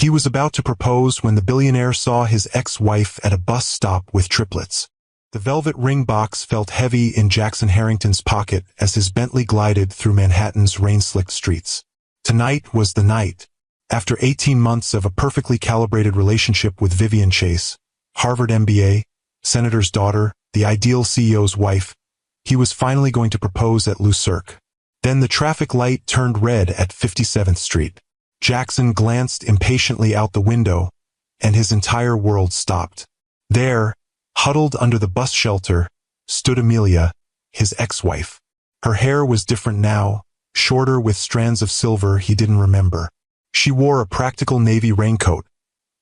He was about to propose when the billionaire saw his ex-wife at a bus stop with triplets. The velvet ring box felt heavy in Jackson Harrington's pocket as his Bentley glided through Manhattan's rain-slicked streets. Tonight was the night. After 18 months of a perfectly calibrated relationship with Vivian Chase, Harvard MBA, senator's daughter, the ideal CEO's wife, he was finally going to propose at Le Cirque. Then the traffic light turned red at 57th Street. Jackson glanced impatiently out the window, and his entire world stopped. There, huddled under the bus shelter, stood Amelia, his ex-wife. Her hair was different now, shorter with strands of silver he didn't remember. She wore a practical navy raincoat,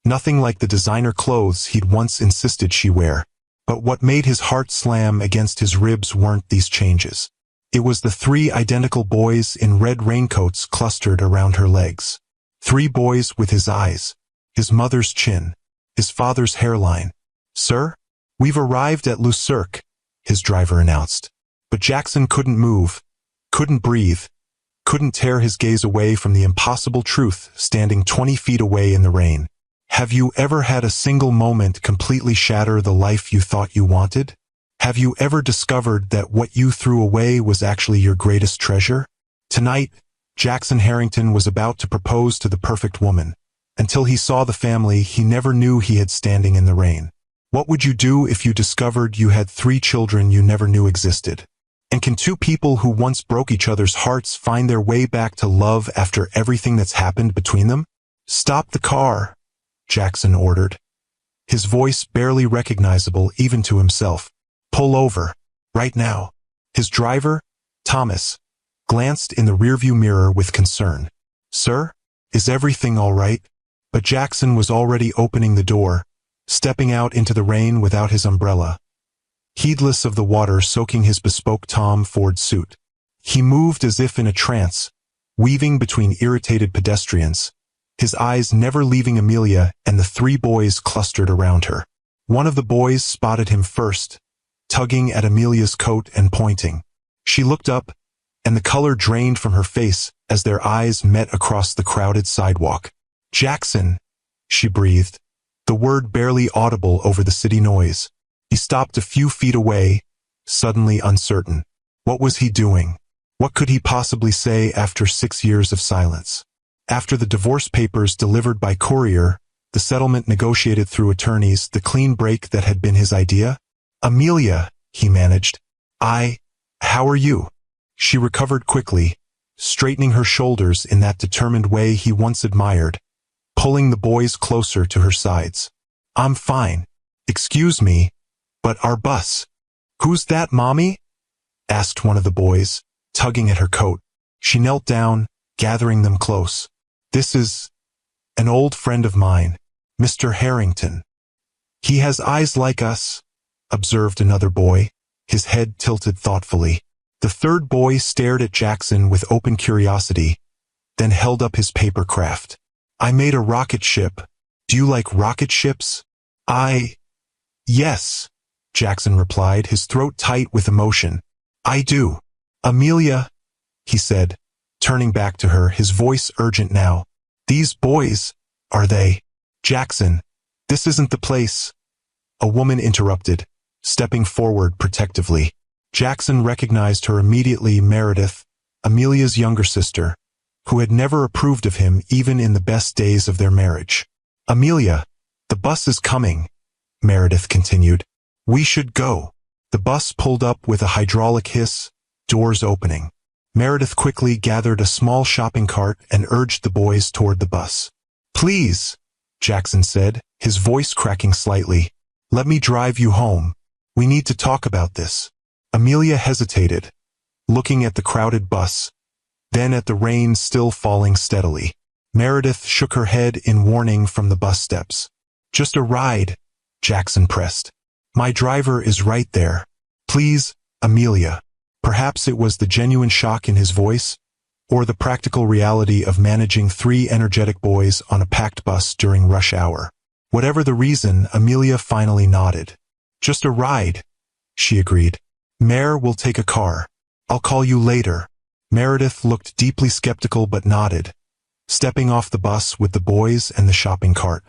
nothing like the designer clothes he'd once insisted she wear. But what made his heart slam against his ribs weren't these changes. It was the 3 identical boys in red raincoats clustered around her legs. 3 boys with his eyes, his mother's chin, his father's hairline. "Sir, we've arrived at Le Cirque," his driver announced. But Jackson couldn't move, couldn't breathe, couldn't tear his gaze away from the impossible truth standing 20 feet away in the rain. Have you ever had a single moment completely shatter the life you thought you wanted? Have you ever discovered that what you threw away was actually your greatest treasure? Tonight, Jackson Harrington was about to propose to the perfect woman. Until he saw the family he never knew he had standing in the rain. What would you do if you discovered you had 3 children you never knew existed? And can 2 people who once broke each other's hearts find their way back to love after everything that's happened between them? "Stop the car," Jackson ordered, his voice barely recognizable even to himself. "Pull over, right now." His driver, Thomas, glanced in the rearview mirror with concern. "Sir, is everything all right?" But Jackson was already opening the door, stepping out into the rain without his umbrella, heedless of the water soaking his bespoke Tom Ford suit. He moved as if in a trance, weaving between irritated pedestrians, his eyes never leaving Amelia and the 3 boys clustered around her. One of the boys spotted him first, tugging at Amelia's coat and pointing. She looked up, and the color drained from her face as their eyes met across the crowded sidewalk. "Jackson," she breathed, the word barely audible over the city noise. He stopped a few feet away, suddenly uncertain. What was he doing? What could he possibly say after 6 years of silence? After the divorce papers delivered by courier, the settlement negotiated through attorneys, the clean break that had been his idea? "Amelia," he managed. How are you?" She recovered quickly, straightening her shoulders in that determined way he once admired, pulling the boys closer to her sides. "I'm fine. Excuse me, but our bus." "Who's that, Mommy?" asked one of the boys, tugging at her coat. She knelt down, gathering them close. "This is an old friend of mine, Mr. Harrington." "He has eyes like us," observed another boy, his head tilted thoughtfully. The 3rd boy stared at Jackson with open curiosity, then held up his paper craft. "I made a rocket ship. Do you like rocket ships?" "Yes," Jackson replied, his throat tight with emotion. "I do." "Amelia," he said, turning back to her, his voice urgent now. "These boys, are they?" "Jackson, this isn't the place," a woman interrupted, stepping forward protectively. Jackson recognized her immediately. Meredith, Amelia's younger sister, who had never approved of him even in the best days of their marriage. "Amelia, the bus is coming," Meredith continued. "We should go." The bus pulled up with a hydraulic hiss, doors opening. Meredith quickly gathered a small shopping cart and urged the boys toward the bus. "Please," Jackson said, his voice cracking slightly, "let me drive you home. We need to talk about this." Amelia hesitated, looking at the crowded bus, then at the rain still falling steadily. Meredith shook her head in warning from the bus steps. "Just a ride," Jackson pressed. "My driver is right there. Please, Amelia." Perhaps it was the genuine shock in his voice, or the practical reality of managing 3 energetic boys on a packed bus during rush hour. Whatever the reason, Amelia finally nodded. "Just a ride," she agreed. "Mare will take a car. I'll call you later." Meredith looked deeply skeptical but nodded, stepping off the bus with the boys and the shopping cart.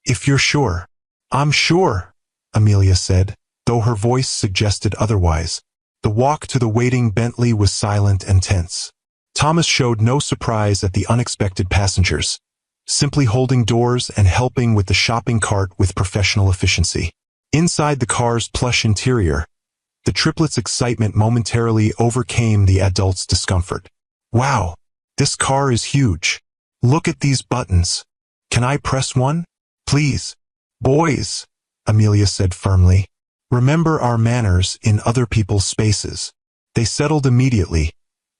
"If you're sure." "I'm sure," Amelia said, though her voice suggested otherwise. The walk to the waiting Bentley was silent and tense. Thomas showed no surprise at the unexpected passengers, simply holding doors and helping with the shopping cart with professional efficiency. Inside the car's plush interior, the triplets' excitement momentarily overcame the adults' discomfort. "Wow, this car is huge. Look at these buttons. Can I press one? Please." "Boys," Amelia said firmly, "remember our manners in other people's spaces." They settled immediately,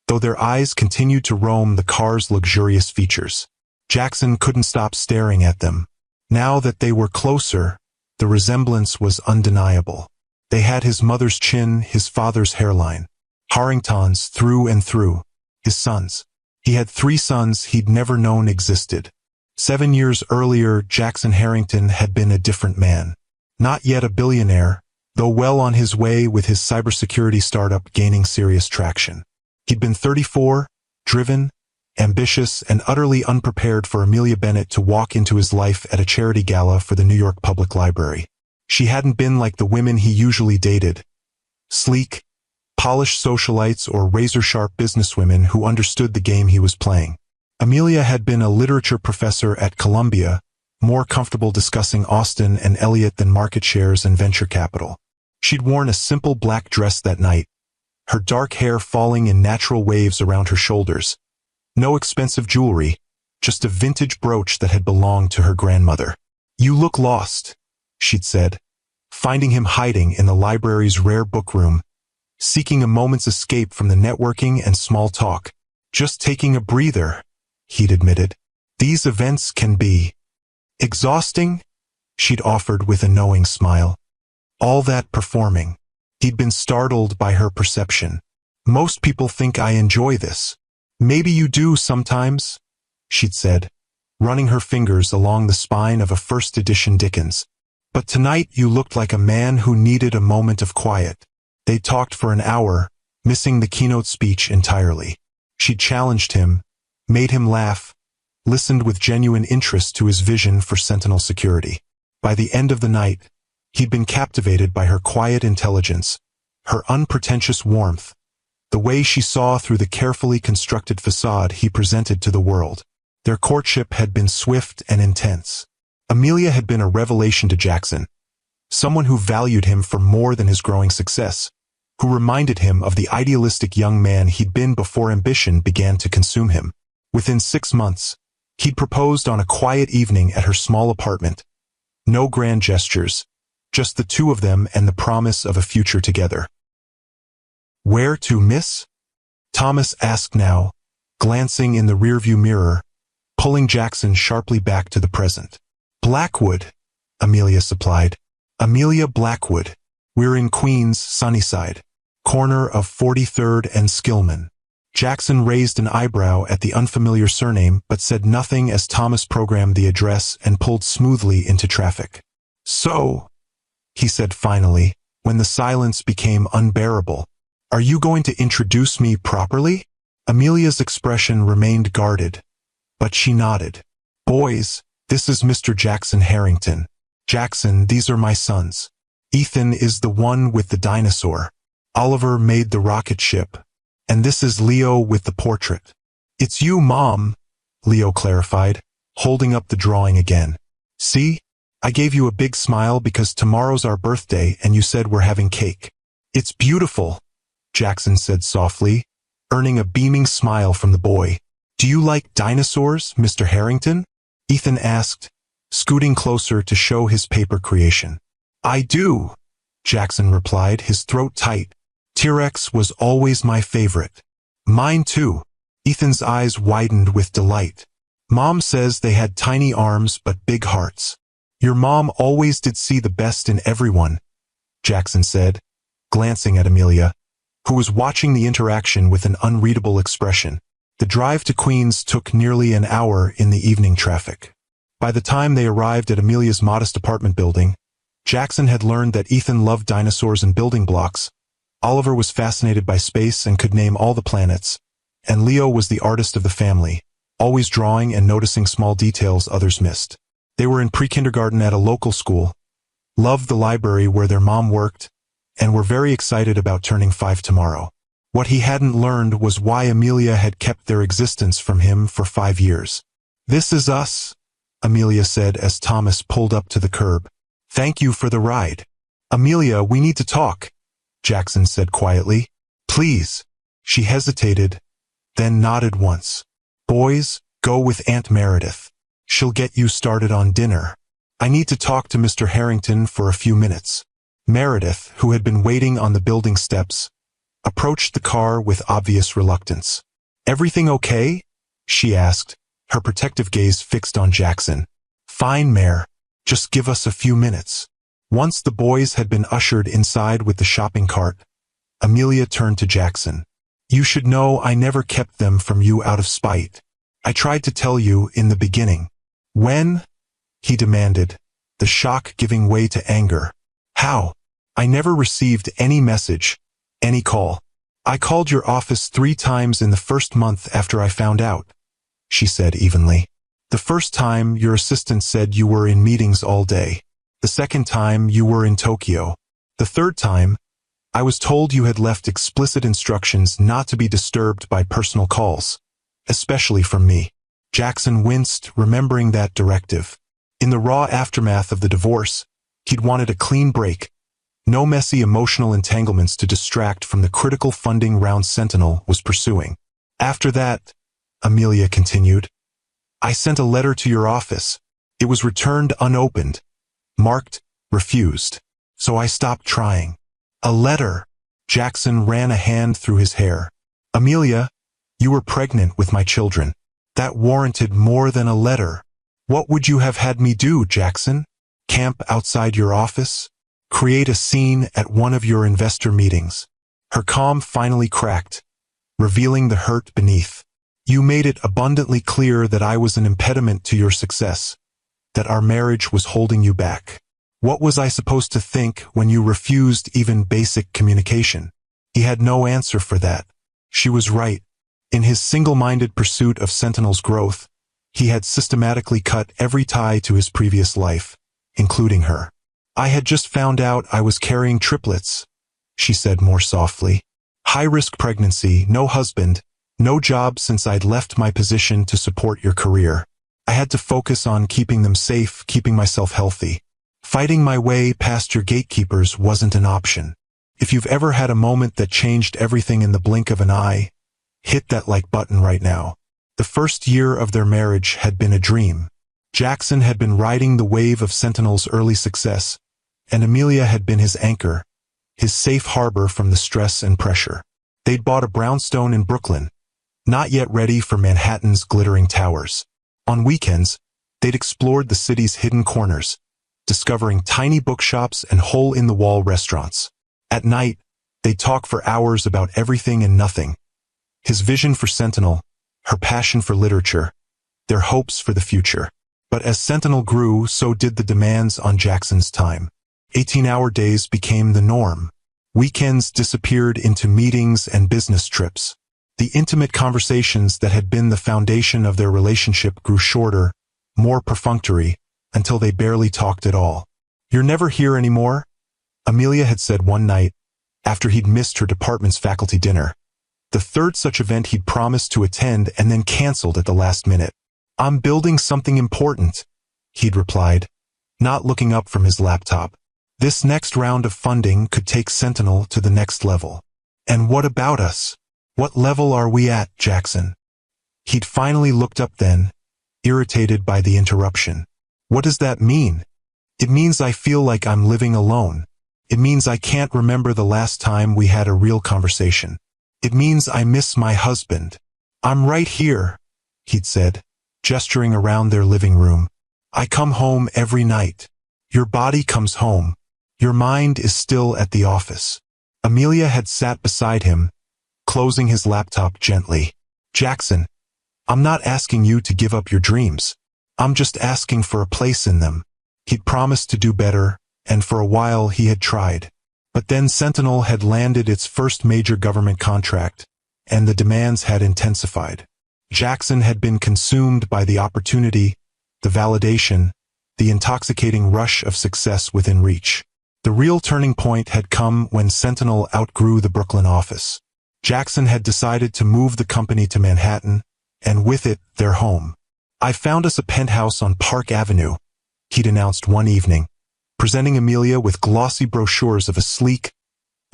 though their eyes continued to roam the car's luxurious features. Jackson couldn't stop staring at them. Now that they were closer, the resemblance was undeniable. They had his mother's chin, his father's hairline. Harrington's through and through. His sons. He had 3 sons he'd never known existed. 7 years earlier, Jackson Harrington had been a different man. Not yet a billionaire, though well on his way with his cybersecurity startup gaining serious traction. He'd been 34, driven, ambitious, and utterly unprepared for Amelia Bennett to walk into his life at a charity gala for the New York Public Library. She hadn't been like the women he usually dated, sleek, polished socialites or razor-sharp businesswomen who understood the game he was playing. Amelia had been a literature professor at Columbia, more comfortable discussing Austen and Eliot than market shares and venture capital. She'd worn a simple black dress that night, her dark hair falling in natural waves around her shoulders. No expensive jewelry, just a vintage brooch that had belonged to her grandmother. "You look lost," she'd said, finding him hiding in the library's rare book room, seeking a moment's escape from the networking and small talk. "Just taking a breather," he'd admitted. "These events can be exhausting," she'd offered with a knowing smile. "All that performing." He'd been startled by her perception. "Most people think I enjoy this." "Maybe you do sometimes," she'd said, running her fingers along the spine of a first-edition Dickens. "But tonight you looked like a man who needed a moment of quiet." They talked for an hour, missing the keynote speech entirely. She challenged him, made him laugh, listened with genuine interest to his vision for Sentinel security. By the end of the night, he'd been captivated by her quiet intelligence, her unpretentious warmth, the way she saw through the carefully constructed facade he presented to the world. Their courtship had been swift and intense. Amelia had been a revelation to Jackson, someone who valued him for more than his growing success, who reminded him of the idealistic young man he'd been before ambition began to consume him. Within 6 months, he'd proposed on a quiet evening at her small apartment. No grand gestures, just the two of them and the promise of a future together. "Where to, miss?" Thomas asked now, glancing in the rearview mirror, pulling Jackson sharply back to the present. "Blackwood," Amelia supplied. "Amelia Blackwood. We're in Queens, Sunnyside, corner of 43rd and Skillman." Jackson raised an eyebrow at the unfamiliar surname but said nothing as Thomas programmed the address and pulled smoothly into traffic. "So," he said finally, when the silence became unbearable, "are you going to introduce me properly?" Amelia's expression remained guarded, but she nodded. "Boys, this is Mr. Jackson Harrington. Jackson, these are my sons. Ethan is the one with the dinosaur. Oliver made the rocket ship. And this is Leo with the portrait." "It's you, Mom," Leo clarified, holding up the drawing again. "See? I gave you a big smile because tomorrow's our birthday and you said we're having cake." "It's beautiful," Jackson said softly, earning a beaming smile from the boy. "Do you like dinosaurs, Mr. Harrington?" Ethan asked, scooting closer to show his paper creation. "I do," Jackson replied, his throat tight. "T-Rex was always my favorite." "Mine too." Ethan's eyes widened with delight. "Mom says they had tiny arms but big hearts." "Your mom always did see the best in everyone," Jackson said, glancing at Amelia, who was watching the interaction with an unreadable expression. The drive to Queens took nearly an hour in the evening traffic. By the time they arrived at Amelia's modest apartment building, Jackson had learned that Ethan loved dinosaurs and building blocks, Oliver was fascinated by space and could name all the planets, and Leo was the artist of the family, always drawing and noticing small details others missed. They were in pre-kindergarten at a local school, loved the library where their mom worked, and were very excited about turning 5 tomorrow. What he hadn't learned was why Amelia had kept their existence from him for 5 years. "This is us," Amelia said as Thomas pulled up to the curb. "Thank you for the ride." "Amelia, we need to talk," Jackson said quietly. "Please." She hesitated, then nodded once. "Boys, go with Aunt Meredith. She'll get you started on dinner. I need to talk to Mr. Harrington for a few minutes." Meredith, who had been waiting on the building steps, approached the car with obvious reluctance. "Everything okay?" she asked, her protective gaze fixed on Jackson. "Fine, Mare. Just give us a few minutes." Once the boys had been ushered inside with the shopping cart, Amelia turned to Jackson. "You should know I never kept them from you out of spite. I tried to tell you in the beginning." "When?" he demanded, the shock giving way to anger. "How? I never received any message, any call. I called your office 3 times in the first month after I found out," she said evenly. "The first time your assistant said you were in meetings all day. The second time you were in Tokyo. The third time, I was told you had left explicit instructions not to be disturbed by personal calls, especially from me." Jackson winced, remembering that directive. In the raw aftermath of the divorce, he'd wanted a clean break. No messy emotional entanglements to distract from the critical funding round Sentinel was pursuing. "After that," Amelia continued, "I sent a letter to your office. It was returned unopened, marked refused. So I stopped trying." "A letter?" Jackson ran a hand through his hair. "Amelia, you were pregnant with my children. That warranted more than a letter. What would you have had me do, Jackson? Camp outside your office? Create a scene at one of your investor meetings?" Her calm finally cracked, revealing the hurt beneath. "You made it abundantly clear that I was an impediment to your success, that our marriage was holding you back. What was I supposed to think when you refused even basic communication?" He had no answer for that. She was right. In his single-minded pursuit of Sentinel's growth, he had systematically cut every tie to his previous life, including her. "I had just found out I was carrying triplets," she said more softly. "High-risk pregnancy, no husband, no job since I'd left my position to support your career. I had to focus on keeping them safe, keeping myself healthy. Fighting my way past your gatekeepers wasn't an option. If you've ever had a moment that changed everything in the blink of an eye, hit that like button right now." The first year of their marriage had been a dream. Jackson had been riding the wave of Sentinel's early success, and Amelia had been his anchor, his safe harbor from the stress and pressure. They'd bought a brownstone in Brooklyn, not yet ready for Manhattan's glittering towers. On weekends, they'd explored the city's hidden corners, discovering tiny bookshops and hole-in-the-wall restaurants. At night, they'd talk for hours about everything and nothing. His vision for Sentinel, her passion for literature, their hopes for the future. But as Sentinel grew, so did the demands on Jackson's time. 18-hour days became the norm. Weekends disappeared into meetings and business trips. The intimate conversations that had been the foundation of their relationship grew shorter, more perfunctory, until they barely talked at all. "You're never here anymore?" Amelia had said one night, after he'd missed her department's faculty dinner. The third such event he'd promised to attend and then canceled at the last minute. "I'm building something important," he'd replied, not looking up from his laptop. "This next round of funding could take Sentinel to the next level." "And what about us? What level are we at, Jackson?" He'd finally looked up then, irritated by the interruption. "What does that mean?" "It means I feel like I'm living alone. It means I can't remember the last time we had a real conversation. It means I miss my husband. I'm right here," he'd said, gesturing around their living room. "I come home every night. Your body comes home. Your mind is still at the office." Amelia had sat beside him, closing his laptop gently. "Jackson, I'm not asking you to give up your dreams. I'm just asking for a place in them." He'd promised to do better, and for a while he had tried. But then Sentinel had landed its first major government contract, and the demands had intensified. Jackson had been consumed by the opportunity, the validation, the intoxicating rush of success within reach. The real turning point had come when Sentinel outgrew the Brooklyn office. Jackson had decided to move the company to Manhattan, and with it, their home. "I found us a penthouse on Park Avenue," he'd announced one evening, presenting Amelia with glossy brochures of a sleek,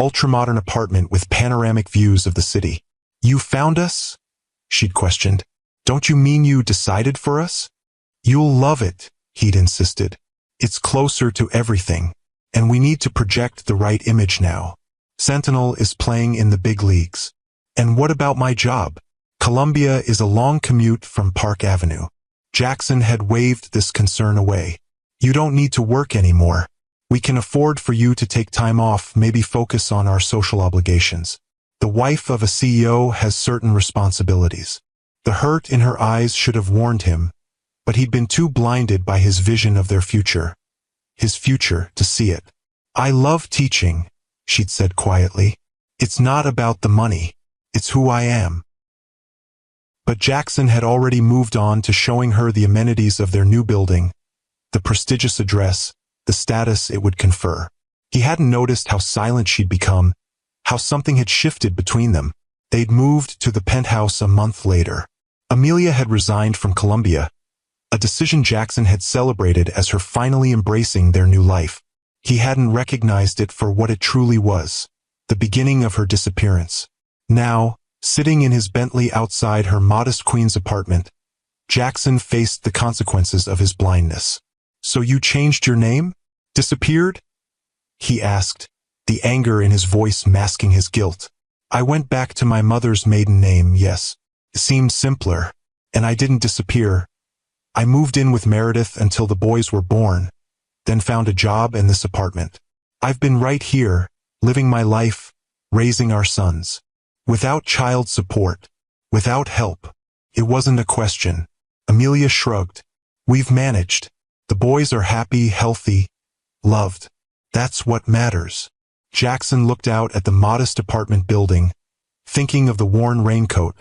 ultramodern apartment with panoramic views of the city. "You found us?" she'd questioned. "Don't you mean you decided for us?" "You'll love it," he'd insisted. "It's closer to everything, and we need to project the right image now. Sentinel is playing in the big leagues. And what about my job? Columbia is a long commute from Park Avenue." Jackson had waved this concern away. "You don't need to work anymore. We can afford for you to take time off, maybe focus on our social obligations. The wife of a CEO has certain responsibilities." The hurt in her eyes should have warned him, but he'd been too blinded by his vision of their future. His future to see it. "I love teaching," she'd said quietly. "It's not about the money. It's who I am." But Jackson had already moved on to showing her the amenities of their new building, the prestigious address, the status it would confer. He hadn't noticed how silent she'd become, how something had shifted between them. They'd moved to the penthouse a month later. Amelia had resigned from Columbia, a decision Jackson had celebrated as her finally embracing their new life. He hadn't recognized it for what it truly was, the beginning of her disappearance. Now, sitting in his Bentley outside her modest Queens apartment, Jackson faced the consequences of his blindness. "So you changed your name? Disappeared?" he asked, the anger in his voice masking his guilt. "I went back to my mother's maiden name, yes. It seemed simpler, and I didn't disappear. I moved in with Meredith until the boys were born, then found a job in this apartment. I've been right here, living my life, raising our sons. Without child support, without help. It wasn't a question." Amelia shrugged. "We've managed. The boys are happy, healthy, loved. That's what matters." Jackson looked out at the modest apartment building, thinking of the worn raincoat,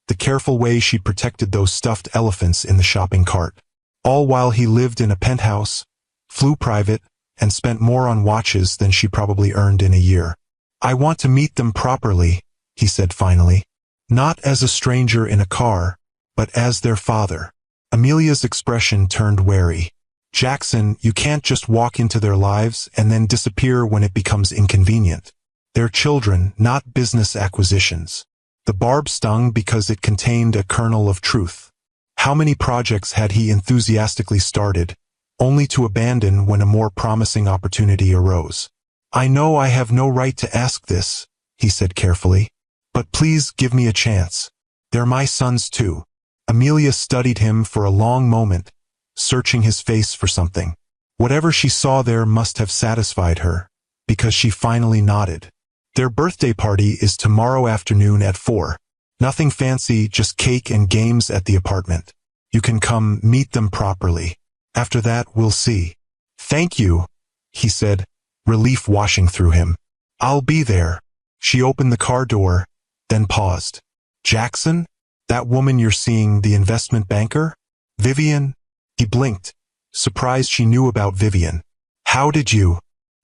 the careful way she protected those stuffed elephants in the shopping cart. All while he lived in a penthouse, flew private, and spent more on watches than she probably earned in a year. "I want to meet them properly," he said finally. "Not as a stranger in a car, but as their father." Amelia's expression turned wary. "Jackson, you can't just walk into their lives and then disappear when it becomes inconvenient. They're children, not business acquisitions." The barb stung because it contained a kernel of truth. How many projects had he enthusiastically started, only to abandon when a more promising opportunity arose? "I know I have no right to ask this," he said carefully, "but please give me a chance. They're my sons too." Amelia studied him for a long moment, searching his face for something. Whatever she saw there must have satisfied her, because she finally nodded. "Their birthday party is tomorrow afternoon at 4. Nothing fancy, just cake and games at the apartment. You can come meet them properly. After that, we'll see." "Thank you," he said, relief washing through him. "I'll be there." She opened the car door, then paused. "Jackson? That woman you're seeing, the investment banker? Vivian?" He blinked, surprised she knew about Vivian. "How did you?"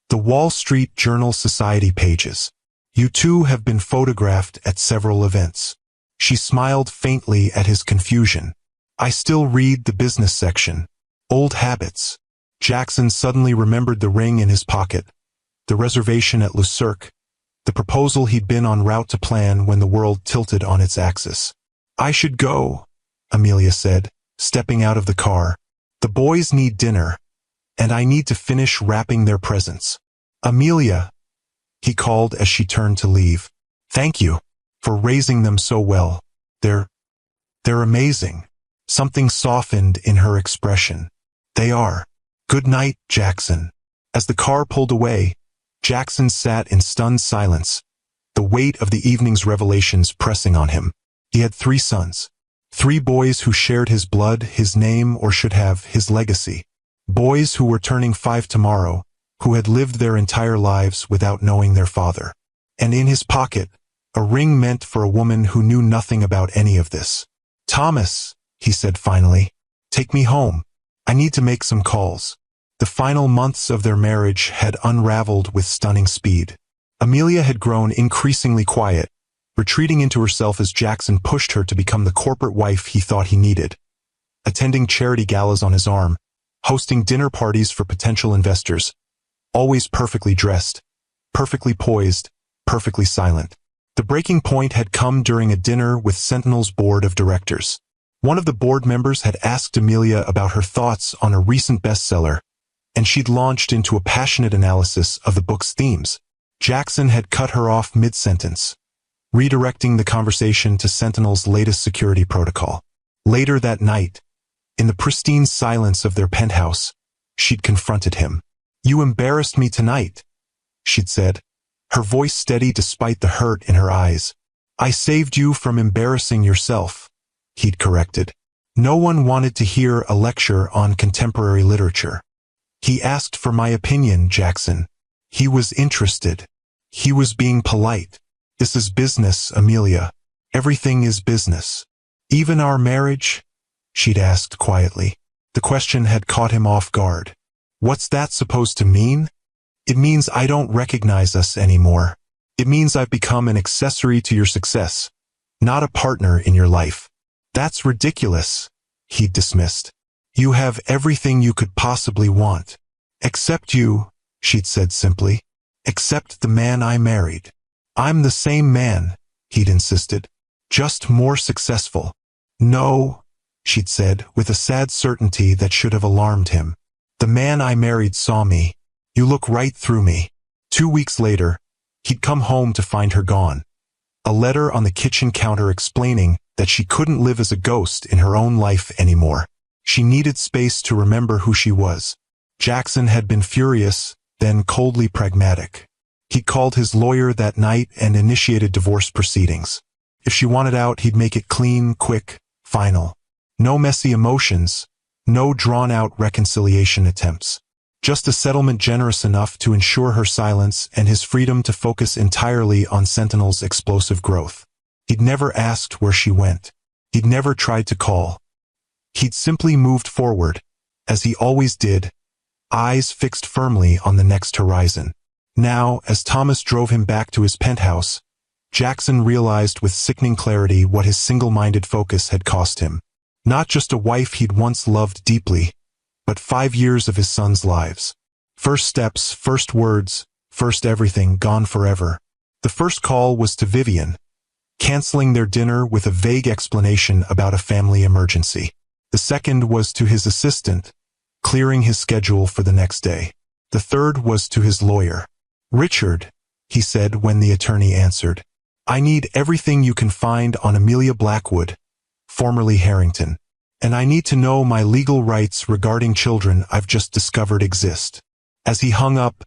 "The Wall Street Journal Society pages. You two have been photographed at several events." She smiled faintly at his confusion. "I still read the business section. Old habits." Jackson suddenly remembered the ring in his pocket, the reservation at Le Cirque, the proposal he'd been en route to plan when the world tilted on its axis. "I should go," Amelia said, stepping out of the car. "The boys need dinner, and I need to finish wrapping their presents." "Amelia," he called as she turned to leave. "Thank you for raising them so well. They're amazing." Something softened in her expression. "They are. Good night, Jackson." As the car pulled away, Jackson sat in stunned silence, the weight of the evening's revelations pressing on him. He had 3 sons. 3 boys who shared his blood, his name, or should have, his legacy. Boys who were turning 5 tomorrow, who had lived their entire lives without knowing their father. And in his pocket, a ring meant for a woman who knew nothing about any of this. "Thomas," he said finally, "take me home. I need to make some calls." The final months of their marriage had unraveled with stunning speed. Amelia had grown increasingly quiet, retreating into herself as Jackson pushed her to become the corporate wife he thought he needed. Attending charity galas on his arm, hosting dinner parties for potential investors, always perfectly dressed, perfectly poised, perfectly silent. The breaking point had come during a dinner with Sentinel's board of directors. One of the board members had asked Amelia about her thoughts on a recent bestseller, and she'd launched into a passionate analysis of the book's themes. Jackson had cut her off mid-sentence, redirecting the conversation to Sentinel's latest security protocol. Later that night, in the pristine silence of their penthouse, she'd confronted him. "You embarrassed me tonight," she'd said, her voice steady despite the hurt in her eyes. "I saved you from embarrassing yourself," he'd corrected. No one wanted to hear a lecture on contemporary literature. "He asked for my opinion, Jackson. He was interested. He was being polite. This is business, Amelia. Everything is business." "Even our marriage?" she'd asked quietly. The question had caught him off guard. "What's that supposed to mean?" "It means I don't recognize us anymore. It means I've become an accessory to your success, not a partner in your life." "That's ridiculous," he'd dismissed. "You have everything you could possibly want. Except you," she'd said simply. "Except the man I married." "I'm the same man," he'd insisted. "Just more successful." "No," she'd said with a sad certainty that should have alarmed him. "The man I married saw me. You look right through me." 2 weeks later, he'd come home to find her gone. A letter on the kitchen counter explaining that she couldn't live as a ghost in her own life anymore. She needed space to remember who she was. Jackson had been furious, then coldly pragmatic. He called his lawyer that night and initiated divorce proceedings. If she wanted out, he'd make it clean, quick, final. No messy emotions, no drawn-out reconciliation attempts. Just a settlement generous enough to ensure her silence and his freedom to focus entirely on Sentinel's explosive growth. He'd never asked where she went. He'd never tried to call. He'd simply moved forward, as he always did, eyes fixed firmly on the next horizon. Now, as Thomas drove him back to his penthouse, Jackson realized with sickening clarity what his single-minded focus had cost him. Not just a wife he'd once loved deeply, but 5 years of his sons' lives. First steps, first words, first everything gone forever. The first call was to Vivian, canceling their dinner with a vague explanation about a family emergency. The second was to his assistant, clearing his schedule for the next day. The third was to his lawyer. "Richard," he said when the attorney answered, "I need everything you can find on Amelia Blackwood, formerly Harrington. And I need to know my legal rights regarding children I've just discovered exist." As he hung up,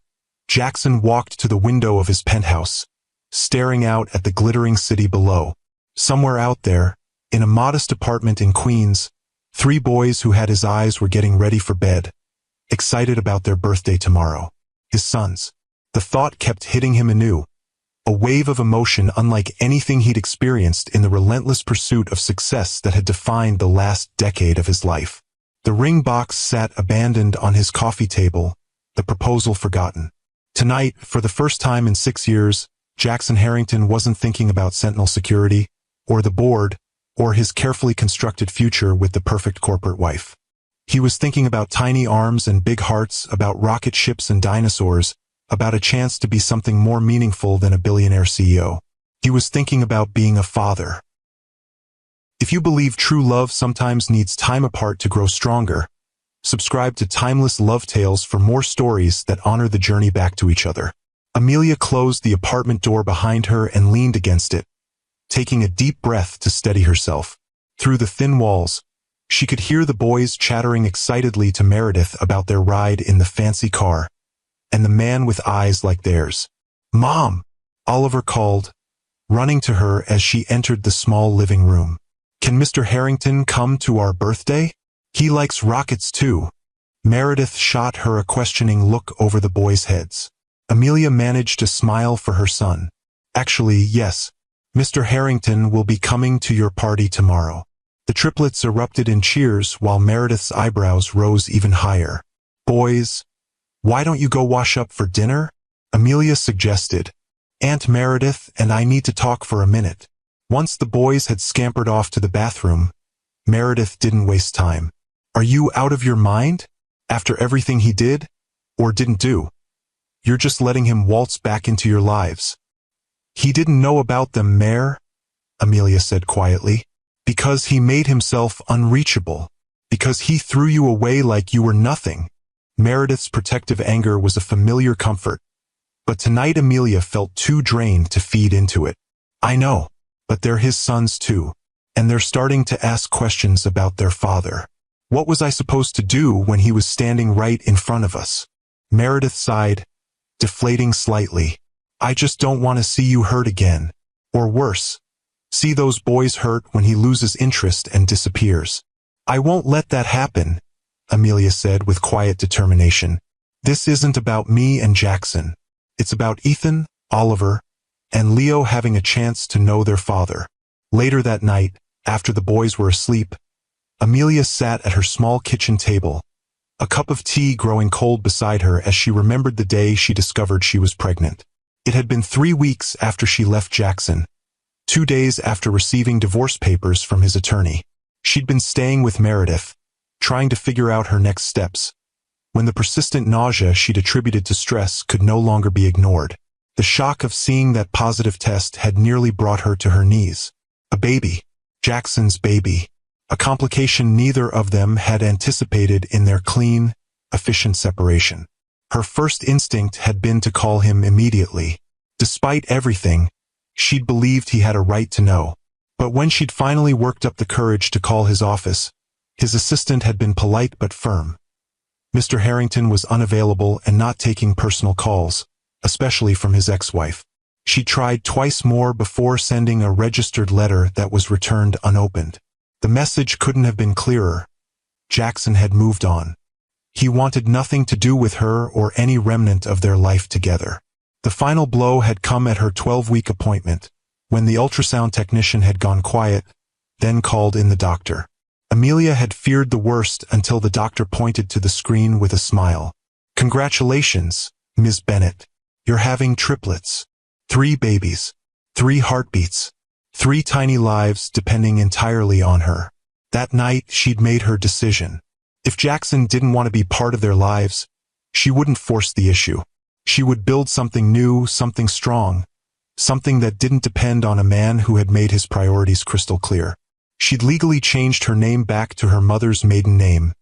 Jackson walked to the window of his penthouse, staring out at the glittering city below. Somewhere out there, in a modest apartment in Queens, 3 boys who had his eyes were getting ready for bed, excited about their birthday tomorrow. His sons. The thought kept hitting him anew, a wave of emotion unlike anything he'd experienced in the relentless pursuit of success that had defined the last decade of his life. The ring box sat abandoned on his coffee table, the proposal forgotten. Tonight, for the first time in 6 years, Jackson Harrington wasn't thinking about Sentinel Security, or the board, or his carefully constructed future with the perfect corporate wife. He was thinking about tiny arms and big hearts, about rocket ships and dinosaurs, about a chance to be something more meaningful than a billionaire CEO. He was thinking about being a father. If you believe true love sometimes needs time apart to grow stronger, subscribe to Timeless Love Tales for more stories that honor the journey back to each other. Amelia closed the apartment door behind her and leaned against it, taking a deep breath to steady herself. Through the thin walls, she could hear the boys chattering excitedly to Meredith about their ride in the fancy car, and the man with eyes like theirs. "Mom!" Oliver called, running to her as she entered the small living room. "Can Mr. Harrington come to our birthday? He likes rockets too." Meredith shot her a questioning look over the boys' heads. Amelia managed to smile for her son. "Actually, yes. Mr. Harrington will be coming to your party tomorrow." The triplets erupted in cheers while Meredith's eyebrows rose even higher. "Boys, why don't you go wash up for dinner?" Amelia suggested. "Aunt Meredith and I need to talk for a minute." Once the boys had scampered off to the bathroom, Meredith didn't waste time. "Are you out of your mind? After everything he did? Or didn't do? You're just letting him waltz back into your lives." "He didn't know about them, Mare," Amelia said quietly. "Because he made himself unreachable. Because he threw you away like you were nothing." Meredith's protective anger was a familiar comfort, but tonight Amelia felt too drained to feed into it. "I know, but they're his sons too, and they're starting to ask questions about their father. What was I supposed to do when he was standing right in front of us?" Meredith sighed, deflating slightly. "I just don't want to see you hurt again. Or worse, see those boys hurt when he loses interest and disappears." "I won't let that happen," Amelia said with quiet determination. "This isn't about me and Jackson. It's about Ethan, Oliver, and Leo having a chance to know their father." Later that night, after the boys were asleep, Amelia sat at her small kitchen table, a cup of tea growing cold beside her as she remembered the day she discovered she was pregnant. It had been 3 weeks after she left Jackson, 2 days after receiving divorce papers from his attorney. She'd been staying with Meredith, trying to figure out her next steps, when the persistent nausea she'd attributed to stress could no longer be ignored. The shock of seeing that positive test had nearly brought her to her knees. A baby. Jackson's baby. A complication neither of them had anticipated in their clean, efficient separation. Her first instinct had been to call him immediately. Despite everything, she'd believed he had a right to know. But when she'd finally worked up the courage to call his office, his assistant had been polite but firm. Mr. Harrington was unavailable and not taking personal calls, especially from his ex-wife. She tried twice more before sending a registered letter that was returned unopened. The message couldn't have been clearer. Jackson had moved on. He wanted nothing to do with her or any remnant of their life together. The final blow had come at her 12-week appointment, when the ultrasound technician had gone quiet, then called in the doctor. Amelia had feared the worst until the doctor pointed to the screen with a smile. "Congratulations, Ms. Bennett. You're having triplets. 3 babies. 3 heartbeats. 3 tiny lives depending entirely on her." That night, she'd made her decision. If Jackson didn't want to be part of their lives, she wouldn't force the issue. She would build something new, something strong, something that didn't depend on a man who had made his priorities crystal clear. She'd legally changed her name back to her mother's maiden name,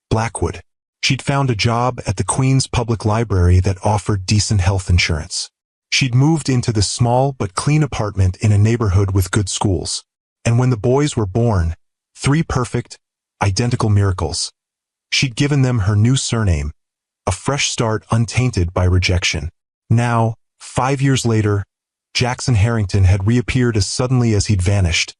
Blackwood. She'd found a job at the Queen's Public Library that offered decent health insurance. She'd moved into this small but clean apartment in a neighborhood with good schools. And when the boys were born, 3 perfect, identical miracles, she'd given them her new surname, a fresh start untainted by rejection. Now, 5 years later, Jackson Harrington had reappeared as suddenly as he'd vanished,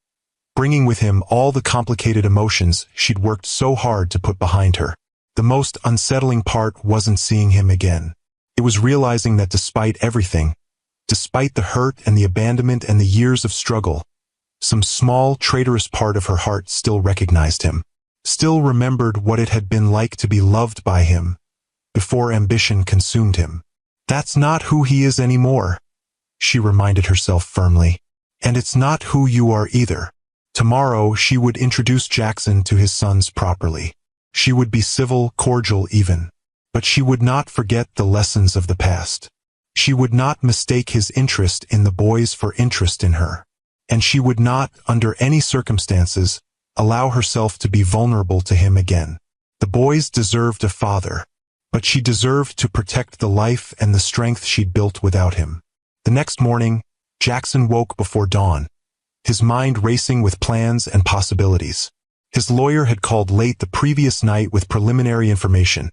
bringing with him all the complicated emotions she'd worked so hard to put behind her. The most unsettling part wasn't seeing him again. It was realizing that despite everything, despite the hurt and the abandonment and the years of struggle, some small, traitorous part of her heart still recognized him, still remembered what it had been like to be loved by him, before ambition consumed him. "That's not who he is anymore," she reminded herself firmly. "And it's not who you are either." Tomorrow she would introduce Jackson to his sons properly. She would be civil, cordial even. But she would not forget the lessons of the past. She would not mistake his interest in the boys for interest in her. And she would not, under any circumstances, allow herself to be vulnerable to him again. The boys deserved a father, but she deserved to protect the life and the strength she'd built without him. The next morning, Jackson woke before dawn, his mind racing with plans and possibilities. His lawyer had called late the previous night with preliminary information.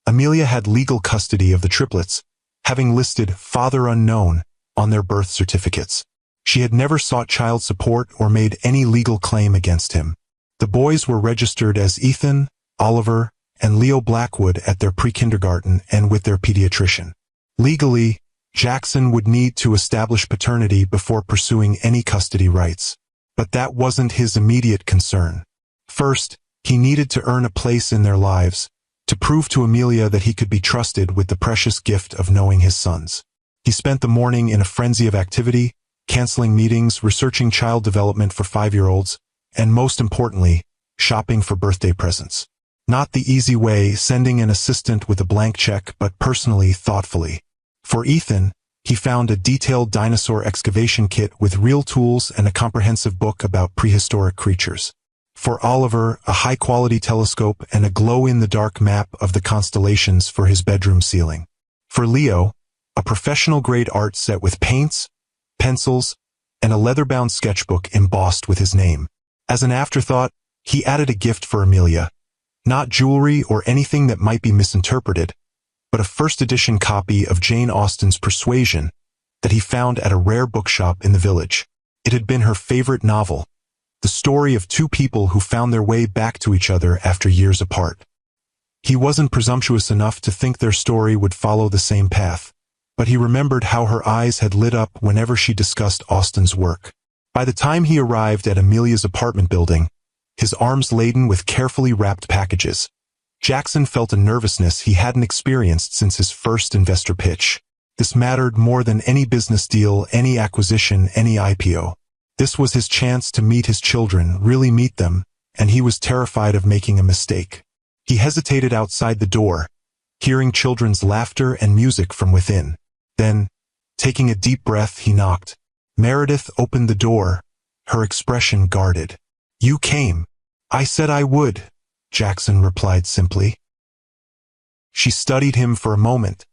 Amelia had legal custody of the triplets, having listed "father unknown" on their birth certificates. She had never sought child support or made any legal claim against him. The boys were registered as Ethan, Oliver, and Leo Blackwood at their pre-kindergarten and with their pediatrician. Legally, Jackson would need to establish paternity before pursuing any custody rights. But that wasn't his immediate concern. First, he needed to earn a place in their lives, to prove to Amelia that he could be trusted with the precious gift of knowing his sons. He spent the morning in a frenzy of activity, canceling meetings, researching child development for 5-year-olds, and most importantly, shopping for birthday presents. Not the easy way, sending an assistant with a blank check, but personally, thoughtfully. For Ethan, he found a detailed dinosaur excavation kit with real tools and a comprehensive book about prehistoric creatures. For Oliver, a high-quality telescope and a glow-in-the-dark map of the constellations for his bedroom ceiling. For Leo, a professional-grade art set with paints, pencils, and a leather-bound sketchbook embossed with his name. As an afterthought, he added a gift for Amelia. Not jewelry or anything that might be misinterpreted, but a first-edition copy of Jane Austen's Persuasion that he found at a rare bookshop in the village. It had been her favorite novel, the story of two people who found their way back to each other after years apart. He wasn't presumptuous enough to think their story would follow the same path, but he remembered how her eyes had lit up whenever she discussed Austen's work. By the time he arrived at Amelia's apartment building, his arms laden with carefully wrapped packages, Jackson felt a nervousness he hadn't experienced since his first investor pitch. This mattered more than any business deal, any acquisition, any IPO. This was his chance to meet his children, really meet them, and he was terrified of making a mistake. He hesitated outside the door, hearing children's laughter and music from within. Then, taking a deep breath, he knocked. Meredith opened the door, her expression guarded. "You came. I said I would," Jackson replied simply. She studied him for a moment,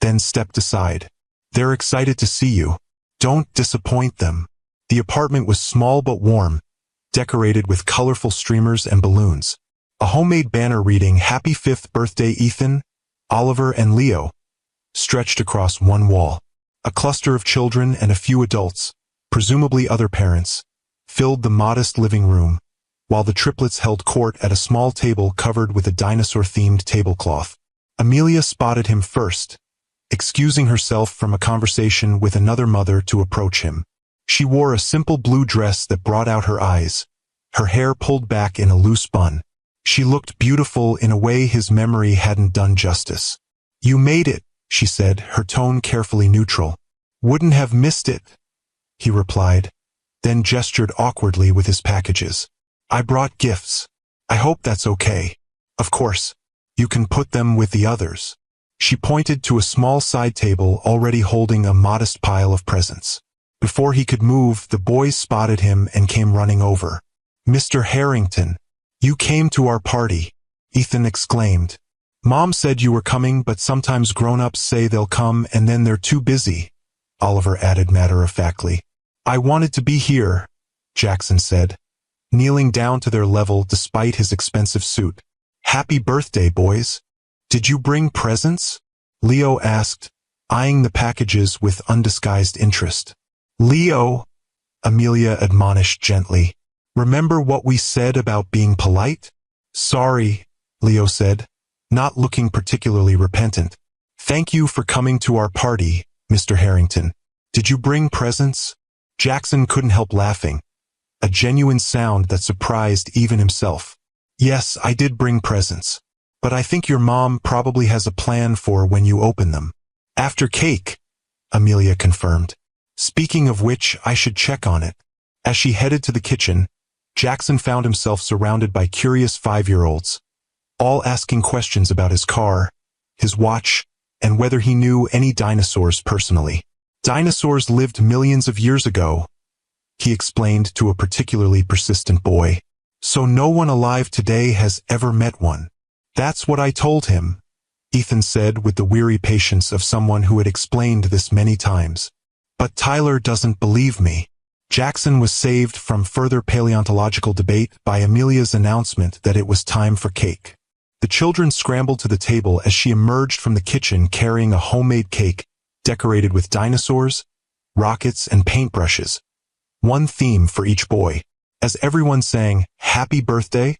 then stepped aside. "They're excited to see you. Don't disappoint them." The apartment was small but warm, decorated with colorful streamers and balloons. A homemade banner reading "Happy 5th Birthday Ethan, Oliver and Leo" stretched across one wall. A cluster of children and a few adults, presumably other parents, filled the modest living room, while the triplets held court at a small table covered with a dinosaur-themed tablecloth. Amelia spotted him first, excusing herself from a conversation with another mother to approach him. She wore a simple blue dress that brought out her eyes, her hair pulled back in a loose bun. She looked beautiful in a way his memory hadn't done justice. "You made it," she said, her tone carefully neutral. "Wouldn't have missed it," he replied, then gestured awkwardly with his packages. "I brought gifts. I hope that's okay. Of course, you can put them with the others." She pointed to a small side table already holding a modest pile of presents. Before he could move, the boys spotted him and came running over. "Mr. Harrington, you came to our party," Ethan exclaimed. "Mom said you were coming, but sometimes grown-ups say they'll come and then they're too busy," Oliver added matter-of-factly. "I wanted to be here," Jackson said, kneeling down to their level despite his expensive suit. "Happy birthday, boys. Did you bring presents?" Leo asked, eyeing the packages with undisguised interest. "Leo," Amelia admonished gently, "remember what we said about being polite?" "Sorry," Leo said, not looking particularly repentant. "Thank you for coming to our party, Mr. Harrington. Did you bring presents?" Jackson couldn't help laughing, a genuine sound that surprised even himself. "Yes, I did bring presents. But I think your mom probably has a plan for when you open them." "After cake," Amelia confirmed. "Speaking of which, I should check on it." As she headed to the kitchen, Jackson found himself surrounded by curious 5-year-olds, all asking questions about his car, his watch, and whether he knew any dinosaurs personally. "Dinosaurs lived millions of years ago," he explained to a particularly persistent boy. "So no one alive today has ever met one." "That's what I told him," Ethan said with the weary patience of someone who had explained this many times. "But Tyler doesn't believe me." Jackson was saved from further paleontological debate by Amelia's announcement that it was time for cake. The children scrambled to the table as she emerged from the kitchen carrying a homemade cake decorated with dinosaurs, rockets, and paintbrushes, one theme for each boy. As everyone sang, "Happy Birthday,"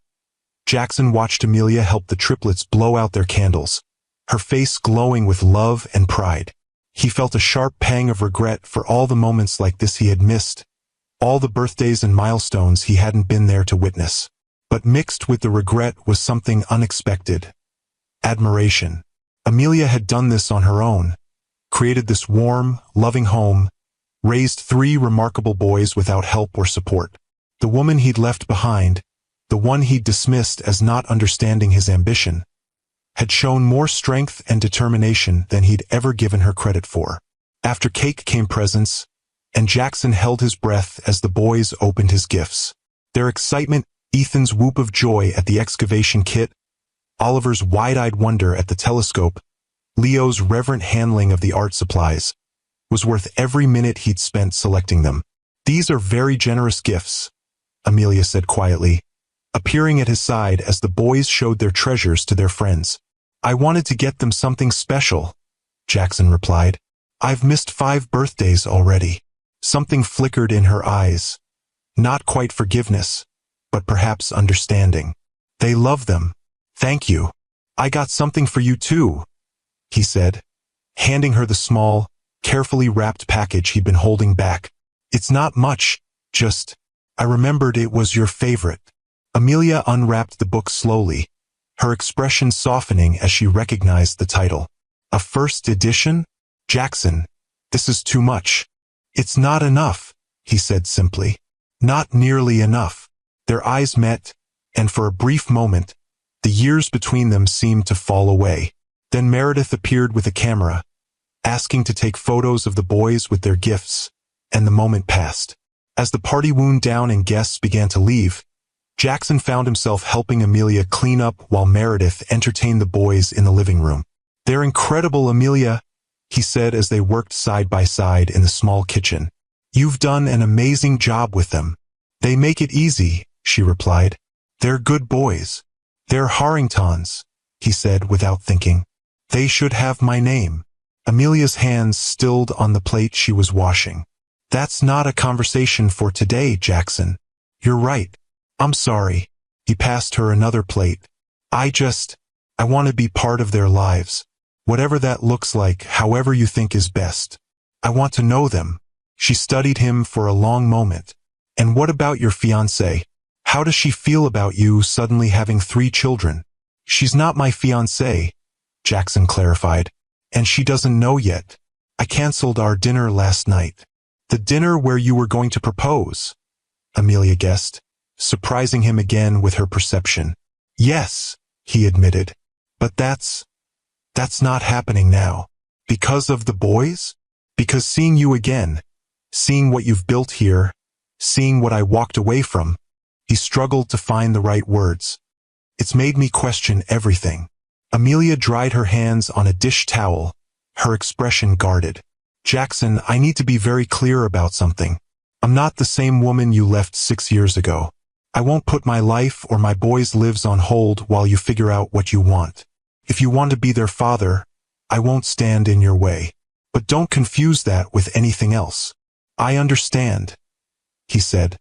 Jackson watched Amelia help the triplets blow out their candles, her face glowing with love and pride. He felt a sharp pang of regret for all the moments like this he had missed, all the birthdays and milestones he hadn't been there to witness. But mixed with the regret was something unexpected. Admiration. Amelia had done this on her own, created this warm, loving home, raised 3 remarkable boys without help or support. The woman he'd left behind, the one he'd dismissed as not understanding his ambition, had shown more strength and determination than he'd ever given her credit for. After cake came presents, and Jackson held his breath as the boys opened his gifts. Their excitement, Ethan's whoop of joy at the excavation kit, Oliver's wide-eyed wonder at the telescope, Leo's reverent handling of the art supplies, was worth every minute he'd spent selecting them. "These are very generous gifts," Amelia said quietly, appearing at his side as the boys showed their treasures to their friends. "I wanted to get them something special," Jackson replied. "I've missed 5 birthdays already." Something flickered in her eyes. Not quite forgiveness, but perhaps understanding. "They love them. Thank you. I got something for you too," he said, handing her the small, carefully wrapped package he'd been holding back. "It's not much, just, I remembered it was your favorite." Amelia unwrapped the book slowly, her expression softening as she recognized the title. "A first edition? Jackson, this is too much." "It's not enough," he said simply. "Not nearly enough." Their eyes met, and for a brief moment, the years between them seemed to fall away. Then Meredith appeared with a camera, asking to take photos of the boys with their gifts, and the moment passed. As the party wound down and guests began to leave, Jackson found himself helping Amelia clean up while Meredith entertained the boys in the living room. "They're incredible, Amelia," he said as they worked side by side in the small kitchen. "You've done an amazing job with them." "They make it easy," she replied. "They're good boys." "They're Harringtons," he said without thinking. "They should have my name." Amelia's hands stilled on the plate she was washing. "That's not a conversation for today, Jackson. You're right. I'm sorry." He passed her another plate. I want to be part of their lives. Whatever that looks like, however you think is best. I want to know them." She studied him for a long moment. "And what about your fiancée? How does she feel about you suddenly having 3 children?" "She's not my fiancée," Jackson clarified. "And she doesn't know yet. I canceled our dinner last night." "The dinner where you were going to propose?" Amelia guessed, surprising him again with her perception. "Yes," he admitted. "But that's not happening now." "Because of the boys?" "Because seeing you again, seeing what you've built here, seeing what I walked away from," he struggled to find the right words. "It's made me question everything." Amelia dried her hands on a dish towel, her expression guarded. "Jackson, I need to be very clear about something. I'm not the same woman you left 6 years ago. I won't put my life or my boys' lives on hold while you figure out what you want. If you want to be their father, I won't stand in your way. But don't confuse that with anything else." "I understand," he said,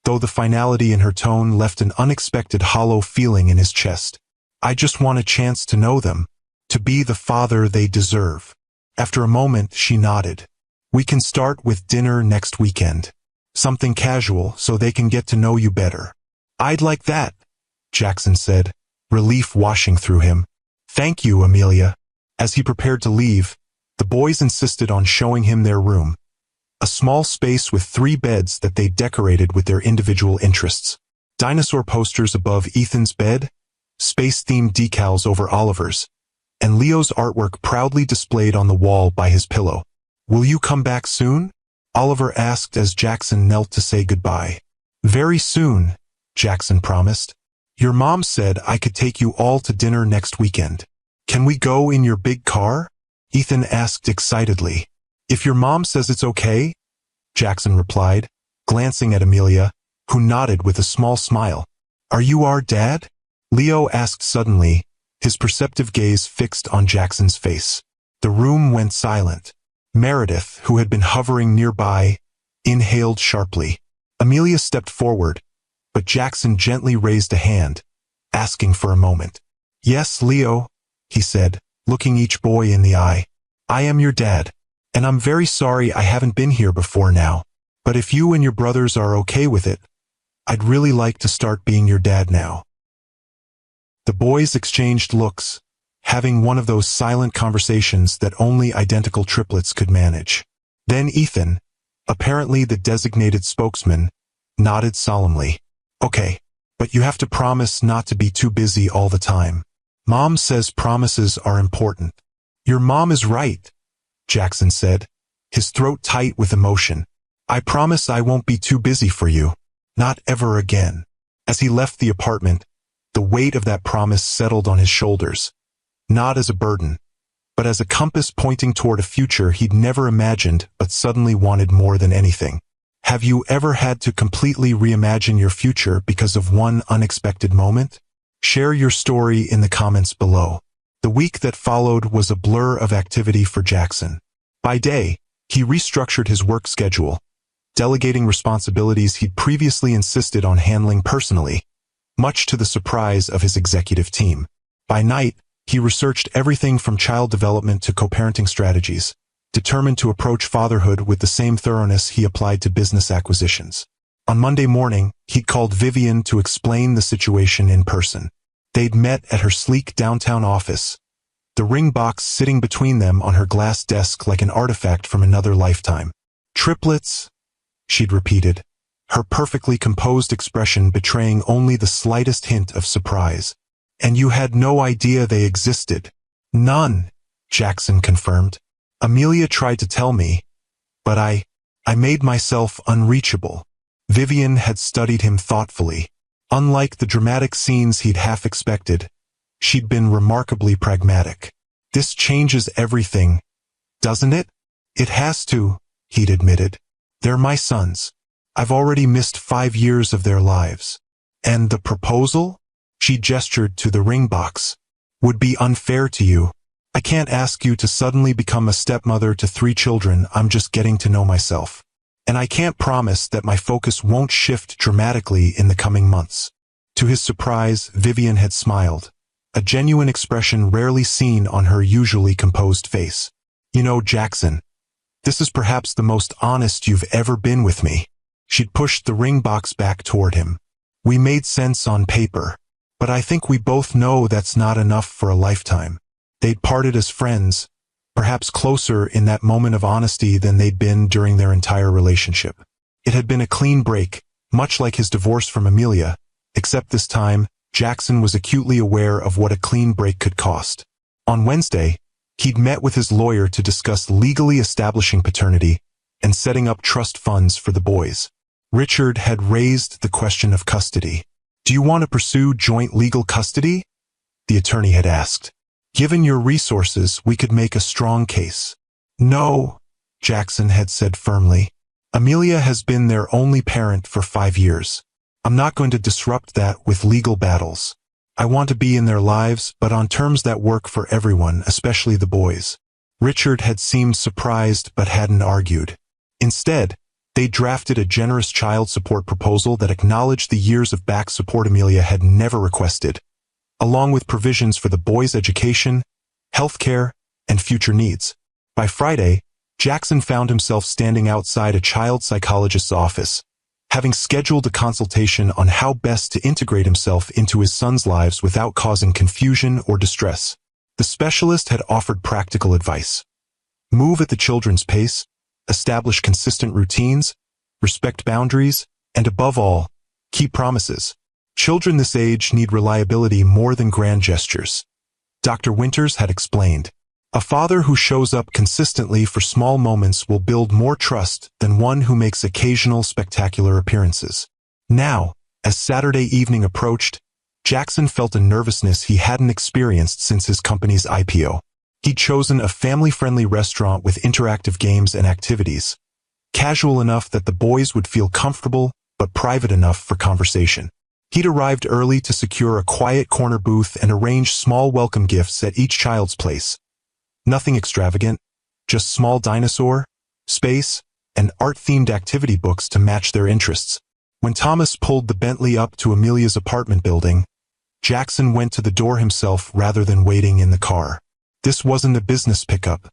though the finality in her tone left an unexpected hollow feeling in his chest. "I just want a chance to know them, to be the father they deserve." After a moment, she nodded. "We can start with dinner next weekend. Something casual so they can get to know you better." "I'd like that," Jackson said, relief washing through him. "Thank you, Amelia." As he prepared to leave, the boys insisted on showing him their room. A small space with 3 beds that they decorated with their individual interests. Dinosaur posters above Ethan's bed, space-themed decals over Oliver's, and Leo's artwork proudly displayed on the wall by his pillow. "Will you come back soon?" Oliver asked as Jackson knelt to say goodbye. "Very soon," Jackson promised. "Your mom said I could take you all to dinner next weekend. Can we go in your big car?" Ethan asked excitedly. "If your mom says it's okay," Jackson replied, glancing at Amelia, who nodded with a small smile. "Are you our dad?" Leo asked suddenly, his perceptive gaze fixed on Jackson's face. The room went silent. Meredith, who had been hovering nearby, inhaled sharply. Amelia stepped forward, but Jackson gently raised a hand, asking for a moment. "Yes, Leo," he said, looking each boy in the eye. "I am your dad, and I'm very sorry I haven't been here before now. But if you and your brothers are okay with it, I'd really like to start being your dad now." The boys exchanged looks, having one of those silent conversations that only identical triplets could manage. Then Ethan, apparently the designated spokesman, nodded solemnly. "Okay, but you have to promise not to be too busy all the time. Mom says promises are important." "Your mom is right," Jackson said, his throat tight with emotion. "I promise I won't be too busy for you. Not ever again." As he left the apartment, the weight of that promise settled on his shoulders, not as a burden, but as a compass pointing toward a future he'd never imagined but suddenly wanted more than anything. Have you ever had to completely reimagine your future because of one unexpected moment? Share your story in the comments below. The week that followed was a blur of activity for Jackson. By day, he restructured his work schedule, delegating responsibilities he'd previously insisted on handling personally, much to the surprise of his executive team. By night, he researched everything from child development to co-parenting strategies, determined to approach fatherhood with the same thoroughness he applied to business acquisitions. On Monday morning, he'd called Vivian to explain the situation in person. They'd met at her sleek downtown office, the ring box sitting between them on her glass desk like an artifact from another lifetime. "Triplets," she'd repeated, her perfectly composed expression betraying only the slightest hint of surprise. "And you had no idea they existed?" "None," Jackson confirmed. "Amelia tried to tell me, but I made myself unreachable." Vivian had studied him thoughtfully. Unlike the dramatic scenes he'd half expected, she'd been remarkably pragmatic. "This changes everything, doesn't it?" "It has to," he'd admitted. "They're my sons. I've already missed 5 years of their lives. And the proposal?" She gestured to the ring box. "Would be unfair to you. I can't ask you to suddenly become a stepmother to 3 children. I'm just getting to know myself. And I can't promise that my focus won't shift dramatically in the coming months." To his surprise, Vivian had smiled, a genuine expression rarely seen on her usually composed face. "You know, Jackson, this is perhaps the most honest you've ever been with me." She'd pushed the ring box back toward him. "We made sense on paper, but I think we both know that's not enough for a lifetime." They'd parted as friends, perhaps closer in that moment of honesty than they'd been during their entire relationship. It had been a clean break, much like his divorce from Amelia, except this time, Jackson was acutely aware of what a clean break could cost. On Wednesday, he'd met with his lawyer to discuss legally establishing paternity and setting up trust funds for the boys. Richard had raised the question of custody. "Do you want to pursue joint legal custody?" the attorney had asked. "Given your resources, we could make a strong case." "No," Jackson had said firmly. "Amelia has been their only parent for 5 years. I'm not going to disrupt that with legal battles. I want to be in their lives, but on terms that work for everyone, especially the boys." Richard had seemed surprised but hadn't argued. Instead, they drafted a generous child support proposal that acknowledged the years of back support Amelia had never requested, along with provisions for the boys' education, health care, and future needs. By Friday, Jackson found himself standing outside a child psychologist's office, having scheduled a consultation on how best to integrate himself into his sons' lives without causing confusion or distress. The specialist had offered practical advice. Move at the children's pace, establish consistent routines, respect boundaries, and above all, keep promises. Children this age need reliability more than grand gestures. Dr. Winters had explained. A father who shows up consistently for small moments will build more trust than one who makes occasional spectacular appearances. Now, as Saturday evening approached, Jackson felt a nervousness he hadn't experienced since his company's IPO. He'd chosen a family-friendly restaurant with interactive games and activities, casual enough that the boys would feel comfortable, but private enough for conversation. He'd arrived early to secure a quiet corner booth and arrange small welcome gifts at each child's place. Nothing extravagant, just small dinosaur, space, and art-themed activity books to match their interests. When Thomas pulled the Bentley up to Amelia's apartment building, Jackson went to the door himself rather than waiting in the car. This wasn't a business pickup.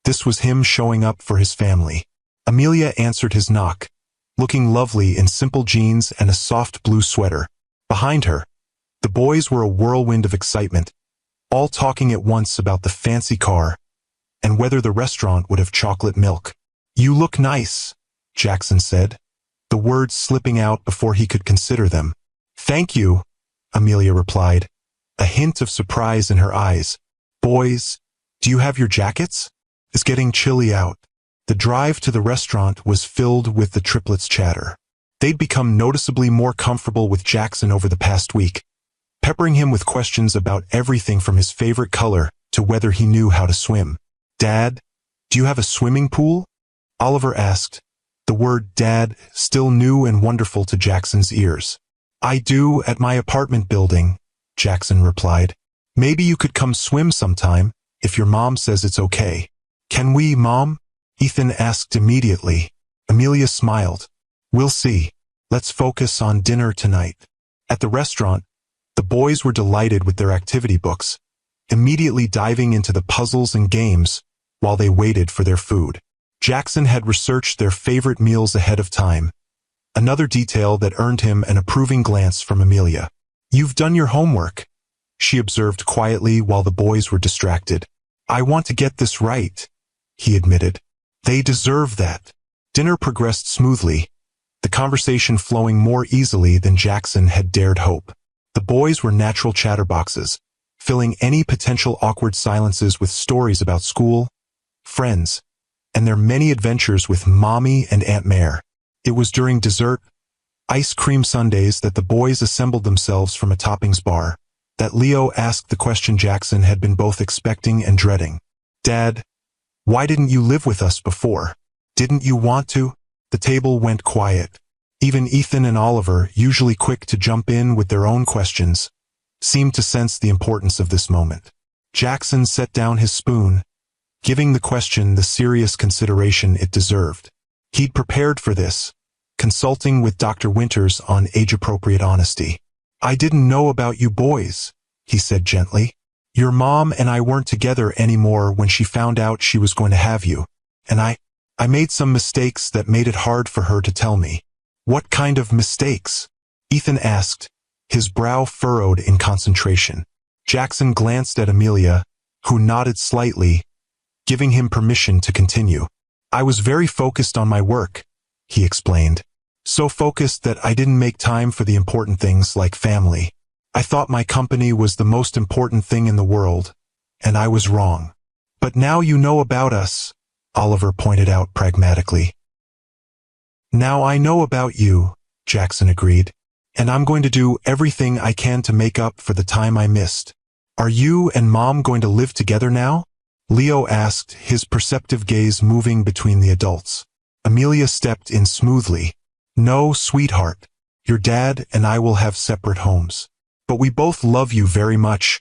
This was him showing up for his family. Amelia answered his knock, looking lovely in simple jeans and a soft blue sweater. Behind her, the boys were a whirlwind of excitement, all talking at once about the fancy car and whether the restaurant would have chocolate milk. "You look nice," Jackson said, the words slipping out before he could consider them. "Thank you," Amelia replied, a hint of surprise in her eyes. "Boys, do you have your jackets? It's getting chilly out." The drive to the restaurant was filled with the triplets' chatter. They'd become noticeably more comfortable with Jackson over the past week, peppering him with questions about everything from his favorite color to whether he knew how to swim. "Dad, do you have a swimming pool?" Oliver asked, the word "dad" still new and wonderful to Jackson's ears. "I do, at my apartment building," Jackson replied. "Maybe you could come swim sometime, if your mom says it's okay." "Can we, Mom?" Ethan asked immediately. Amelia smiled. "We'll see. Let's focus on dinner tonight." At the restaurant, the boys were delighted with their activity books, immediately diving into the puzzles and games while they waited for their food. Jackson had researched their favorite meals ahead of time, another detail that earned him an approving glance from Amelia. "You've done your homework," she observed quietly while the boys were distracted. "I want to get this right," he admitted. "They deserve that." Dinner progressed smoothly, the conversation flowing more easily than Jackson had dared hope. The boys were natural chatterboxes, filling any potential awkward silences with stories about school, friends, and their many adventures with Mommy and Aunt Mare. It was during dessert, ice cream sundaes, that the boys assembled themselves from a toppings bar, that Leo asked the question Jackson had been both expecting and dreading. "Dad, why didn't you live with us before? Didn't you want to?" The table went quiet. Even Ethan and Oliver, usually quick to jump in with their own questions, seemed to sense the importance of this moment. Jackson set down his spoon, giving the question the serious consideration it deserved. He'd prepared for this, consulting with Dr. Winters on age-appropriate honesty. "I didn't know about you boys," he said gently. "Your mom and I weren't together anymore when she found out she was going to have you, and I made some mistakes that made it hard for her to tell me." "What kind of mistakes?" Ethan asked, his brow furrowed in concentration. Jackson glanced at Amelia, who nodded slightly, giving him permission to continue. "I was very focused on my work," he explained. "So focused that I didn't make time for the important things like family. I thought my company was the most important thing in the world, and I was wrong. But now you know about us," Oliver pointed out pragmatically. "Now I know about you," Jackson agreed, "and I'm going to do everything I can to make up for the time I missed." "Are you and Mom going to live together now?" Leo asked, his perceptive gaze moving between the adults. Amelia stepped in smoothly. "No, sweetheart. Your dad and I will have separate homes. But we both love you very much,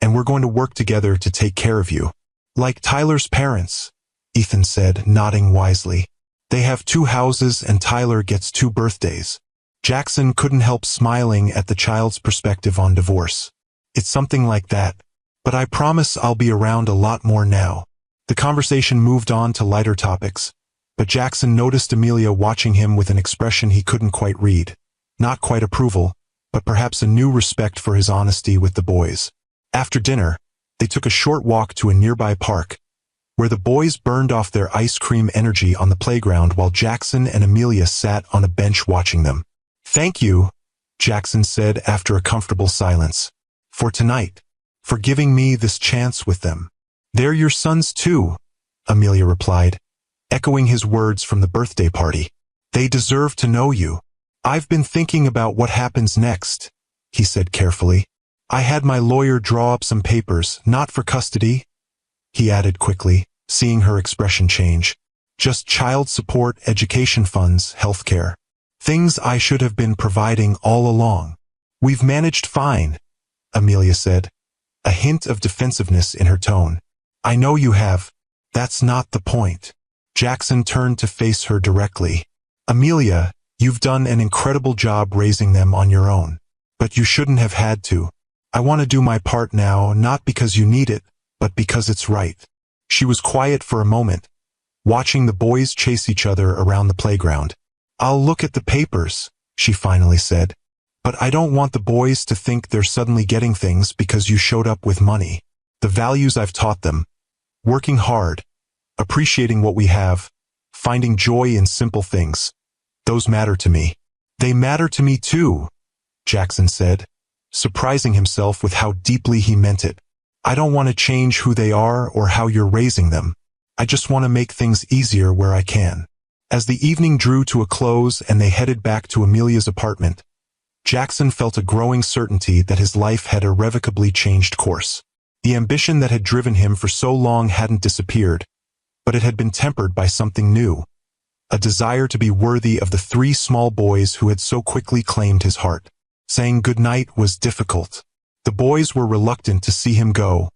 and we're going to work together to take care of you. Like Tyler's parents," Ethan said, nodding wisely. "They have 2 houses and Tyler gets 2 birthdays." Jackson couldn't help smiling at the child's perspective on divorce. "It's something like that. But I promise I'll be around a lot more now." The conversation moved on to lighter topics, but Jackson noticed Amelia watching him with an expression he couldn't quite read. Not quite approval, but perhaps a new respect for his honesty with the boys. After dinner, they took a short walk to a nearby park, where the boys burned off their ice cream energy on the playground while Jackson and Amelia sat on a bench watching them. "Thank you," Jackson said after a comfortable silence, "for tonight, for giving me this chance with them." "They're your sons too," Amelia replied, echoing his words from the birthday party. "They deserve to know you." "I've been thinking about what happens next," he said carefully. "I had my lawyer draw up some papers, not for custody," he added quickly, seeing her expression change. "Just child support, education funds, healthcare. Things I should have been providing all along." "We've managed fine," Amelia said, a hint of defensiveness in her tone. "I know you have. That's not the point." Jackson turned to face her directly. "Amelia, you've done an incredible job raising them on your own. But you shouldn't have had to. I want to do my part now, not because you need it, but because it's right." She was quiet for a moment, watching the boys chase each other around the playground. "I'll look at the papers," she finally said. "But I don't want the boys to think they're suddenly getting things because you showed up with money. The values I've taught them, working hard, appreciating what we have, finding joy in simple things, those matter to me." "They matter to me too," Jackson said, surprising himself with how deeply he meant it. "I don't want to change who they are or how you're raising them. I just want to make things easier where I can." As the evening drew to a close and they headed back to Amelia's apartment, Jackson felt a growing certainty that his life had irrevocably changed course. The ambition that had driven him for so long hadn't disappeared, but it had been tempered by something new, a desire to be worthy of the 3 small boys who had so quickly claimed his heart. Saying goodnight was difficult. The boys were reluctant to see him go,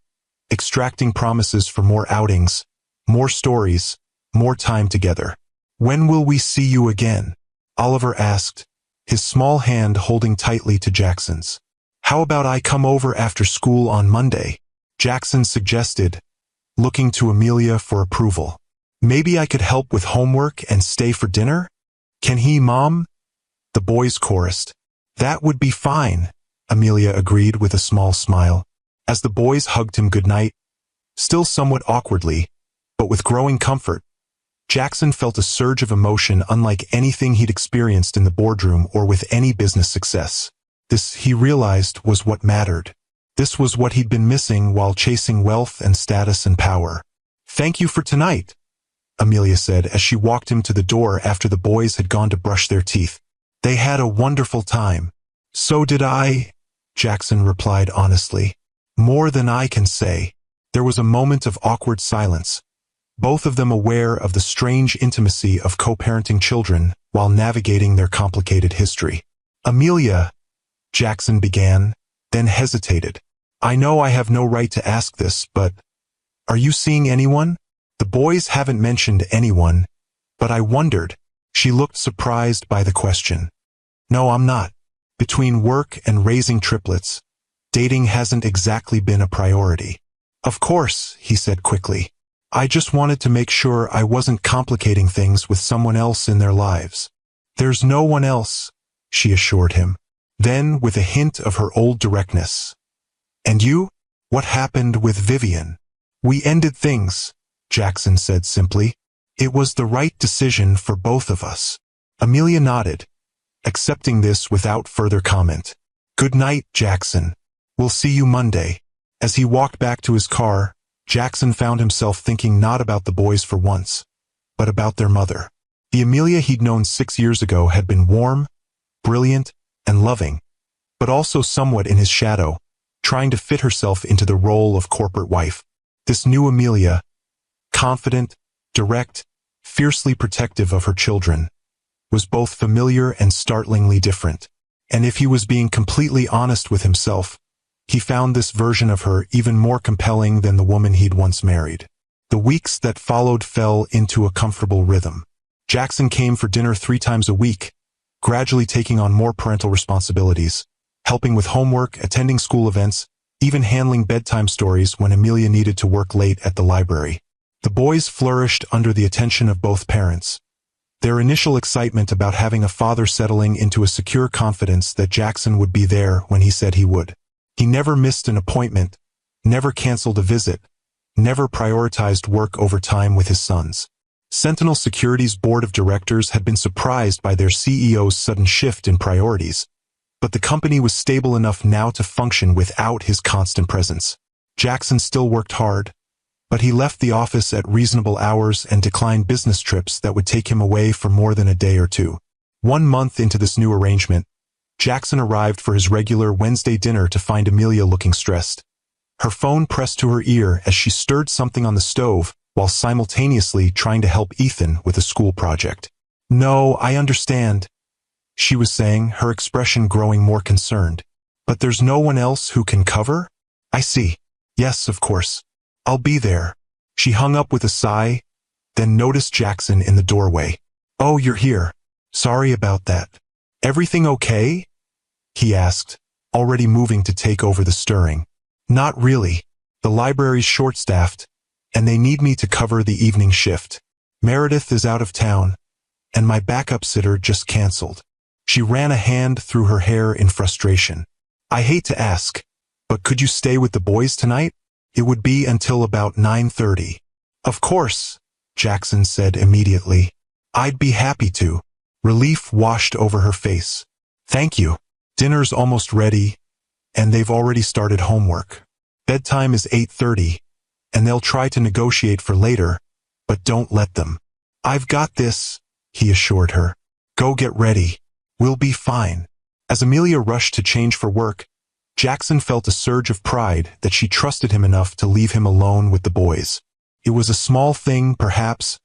extracting promises for more outings, more stories, more time together. "When will we see you again?" Oliver asked, his small hand holding tightly to Jackson's. "How about I come over after school on Monday?" Jackson suggested, looking to Amelia for approval. "Maybe I could help with homework and stay for dinner?" "Can he, Mom?" the boys chorused. "That would be fine," Amelia agreed with a small smile. As the boys hugged him goodnight, still somewhat awkwardly, but with growing comfort, Jackson felt a surge of emotion unlike anything he'd experienced in the boardroom or with any business success. This, he realized, was what mattered. This was what he'd been missing while chasing wealth and status and power. "Thank you for tonight," Amelia said as she walked him to the door after the boys had gone to brush their teeth. "They had a wonderful time." "So did I," Jackson replied honestly. "More than I can say." There was a moment of awkward silence, both of them aware of the strange intimacy of co-parenting children while navigating their complicated history. "Amelia," Jackson began, then hesitated. "I know I have no right to ask this, but are you seeing anyone?" "The boys haven't mentioned anyone, but I wondered." She looked surprised by the question. "No, I'm not. Between work and raising triplets, dating hasn't exactly been a priority." "Of course," he said quickly. "I just wanted to make sure I wasn't complicating things with someone else in their lives." "There's no one else," she assured him. Then, with a hint of her old directness, "And you? What happened with Vivian?" "We ended things," Jackson said simply. "It was the right decision for both of us." Amelia nodded, accepting this without further comment. "Good night, Jackson. We'll see you Monday." As he walked back to his car, Jackson found himself thinking not about the boys for once, but about their mother. The Amelia he'd known 6 years ago had been warm, brilliant, and loving, but also somewhat in his shadow, trying to fit herself into the role of corporate wife. This new Amelia, confident, direct, fiercely protective of her children, was both familiar and startlingly different. And if he was being completely honest with himself, he found this version of her even more compelling than the woman he'd once married. The weeks that followed fell into a comfortable rhythm. Jackson came for dinner 3 times a week, gradually taking on more parental responsibilities, helping with homework, attending school events, even handling bedtime stories when Amelia needed to work late at the library. The boys flourished under the attention of both parents, their initial excitement about having a father settling into a secure confidence that Jackson would be there when he said he would. He never missed an appointment, never canceled a visit, never prioritized work over time with his sons. Sentinel Security's board of directors had been surprised by their CEO's sudden shift in priorities, but the company was stable enough now to function without his constant presence. Jackson still worked hard, but he left the office at reasonable hours and declined business trips that would take him away for more than a day or two. 1 month into this new arrangement, Jackson arrived for his regular Wednesday dinner to find Amelia looking stressed. Her phone pressed to her ear as she stirred something on the stove while simultaneously trying to help Ethan with a school project. "No, I understand," she was saying, her expression growing more concerned. "But there's no one else who can cover?" "I see. Yes, of course. I'll be there." She hung up with a sigh, then noticed Jackson in the doorway. "Oh, you're here. Sorry about that. Everything okay?" he asked, already moving to take over the stirring. "Not really. The library's short-staffed, and they need me to cover the evening shift. Meredith is out of town, and my backup sitter just canceled." She ran a hand through her hair in frustration. "I hate to ask, but could you stay with the boys tonight? It would be until about 9:30. "Of course," Jackson said immediately. "I'd be happy to." Relief washed over her face. "Thank you. Dinner's almost ready, and they've already started homework. Bedtime is 8:30, and they'll try to negotiate for later, but don't let them." "I've got this," he assured her. "Go get ready. We'll be fine." As Amelia rushed to change for work, Jackson felt a surge of pride that she trusted him enough to leave him alone with the boys. It was a small thing, perhaps,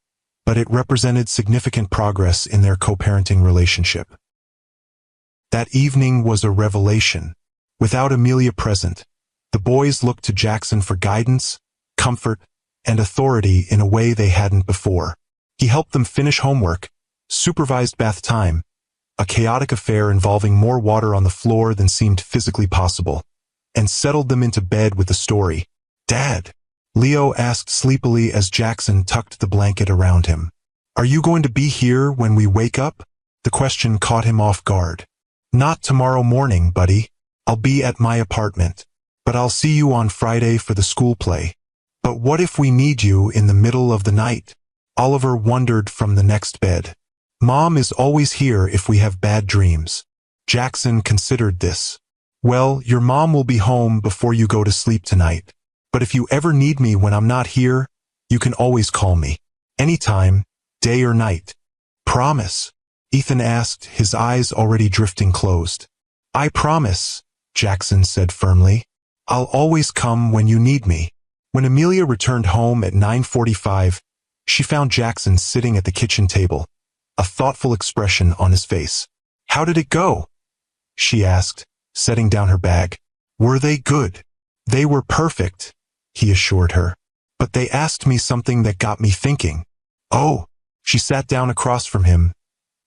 but it represented significant progress in their co-parenting relationship. That evening was a revelation. Without Amelia present, the boys looked to Jackson for guidance, comfort, and authority in a way they hadn't before. He helped them finish homework, supervised bath time, a chaotic affair involving more water on the floor than seemed physically possible, and settled them into bed with the story. "Dad," Leo asked sleepily as Jackson tucked the blanket around him. "Are you going to be here when we wake up?" The question caught him off guard. "Not tomorrow morning, buddy. I'll be at my apartment. But I'll see you on Friday for the school play." "But what if we need you in the middle of the night?" Oliver wondered from the next bed. "Mom is always here if we have bad dreams." Jackson considered this. "Well, your mom will be home before you go to sleep tonight. But if you ever need me when I'm not here, you can always call me. Anytime, day or night." "Promise?" Ethan asked, his eyes already drifting closed. "I promise," Jackson said firmly. "I'll always come when you need me." When Amelia returned home at 9:45, she found Jackson sitting at the kitchen table, a thoughtful expression on his face. "How did it go?" she asked, setting down her bag. "Were they good?" "They were perfect," he assured her. "But they asked me something that got me thinking." "Oh," she sat down across from him,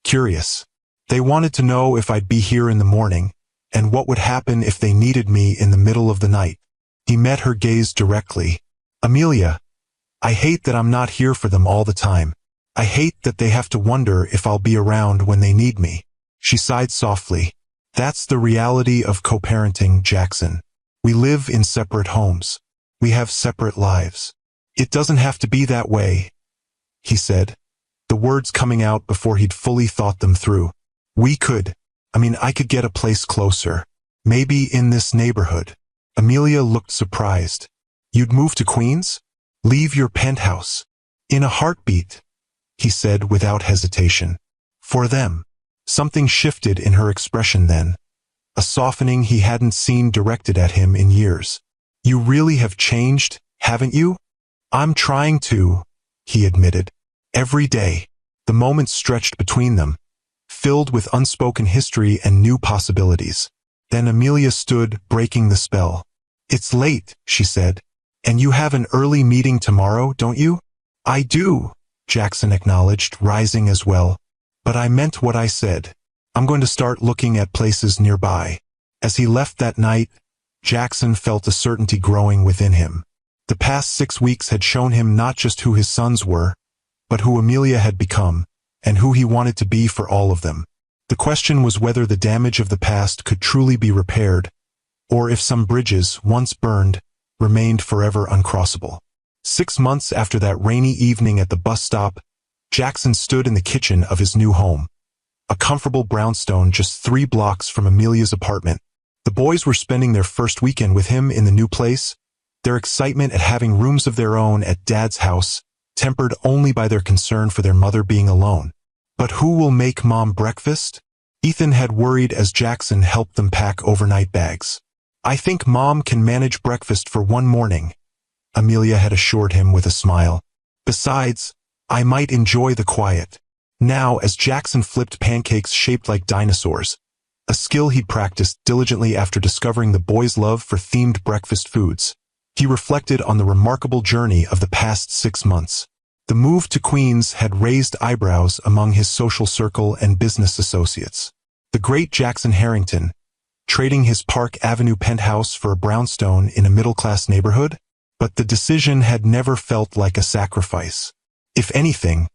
curious. "They wanted to know if I'd be here in the morning, and what would happen if they needed me in the middle of the night." He met her gaze directly. "Amelia, I hate that I'm not here for them all the time. I hate that they have to wonder if I'll be around when they need me." She sighed softly. "That's the reality of co-parenting, Jackson. We live in separate homes. We have separate lives. It doesn't have to be that way," he said, the words coming out before he'd fully thought them through. I could get a place closer. Maybe in this neighborhood." Amelia looked surprised. "You'd move to Queens? Leave your penthouse?" "In a heartbeat," he said without hesitation. "For them." Something shifted in her expression then, a softening he hadn't seen directed at him in years. "You really have changed, haven't you?" "I'm trying to," he admitted. "Every day." The moments stretched between them, filled with unspoken history and new possibilities. Then Amelia stood, breaking the spell. "It's late," she said. "And you have an early meeting tomorrow, don't you?" "I do," Jackson acknowledged, rising as well. "But I meant what I said. I'm going to start looking at places nearby." As he left that night, Jackson felt a certainty growing within him. The past 6 weeks had shown him not just who his sons were, but who Amelia had become, and who he wanted to be for all of them. The question was whether the damage of the past could truly be repaired, or if some bridges, once burned, remained forever uncrossable. 6 months after that rainy evening at the bus stop, Jackson stood in the kitchen of his new home, a comfortable brownstone just 3 blocks from Amelia's apartment. The boys were spending their first weekend with him in the new place, their excitement at having rooms of their own at Dad's house, tempered only by their concern for their mother being alone. "But who will make Mom breakfast?" Ethan had worried as Jackson helped them pack overnight bags. "I think Mom can manage breakfast for one morning," Amelia had assured him with a smile. "Besides, I might enjoy the quiet." Now, as Jackson flipped pancakes shaped like dinosaurs, a skill he'd practiced diligently after discovering the boys' love for themed breakfast foods, he reflected on the remarkable journey of the past 6 months. The move to Queens had raised eyebrows among his social circle and business associates. The great Jackson Harrington, trading his Park Avenue penthouse for a brownstone in a middle-class neighborhood? But the decision had never felt like a sacrifice. If anything,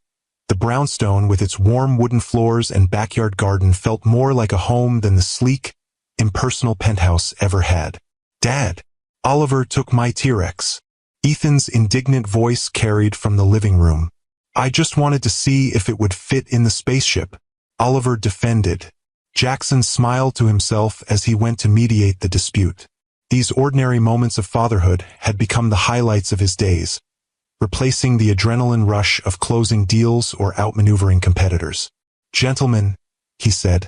The brownstone with its warm wooden floors and backyard garden felt more like a home than the sleek, impersonal penthouse ever had. "Dad, Oliver took my T-Rex." Ethan's indignant voice carried from the living room. "I just wanted to see if it would fit in the spaceship," Oliver defended. Jackson smiled to himself as he went to mediate the dispute. These ordinary moments of fatherhood had become the highlights of his days, replacing the adrenaline rush of closing deals or outmaneuvering competitors. "Gentlemen," he said,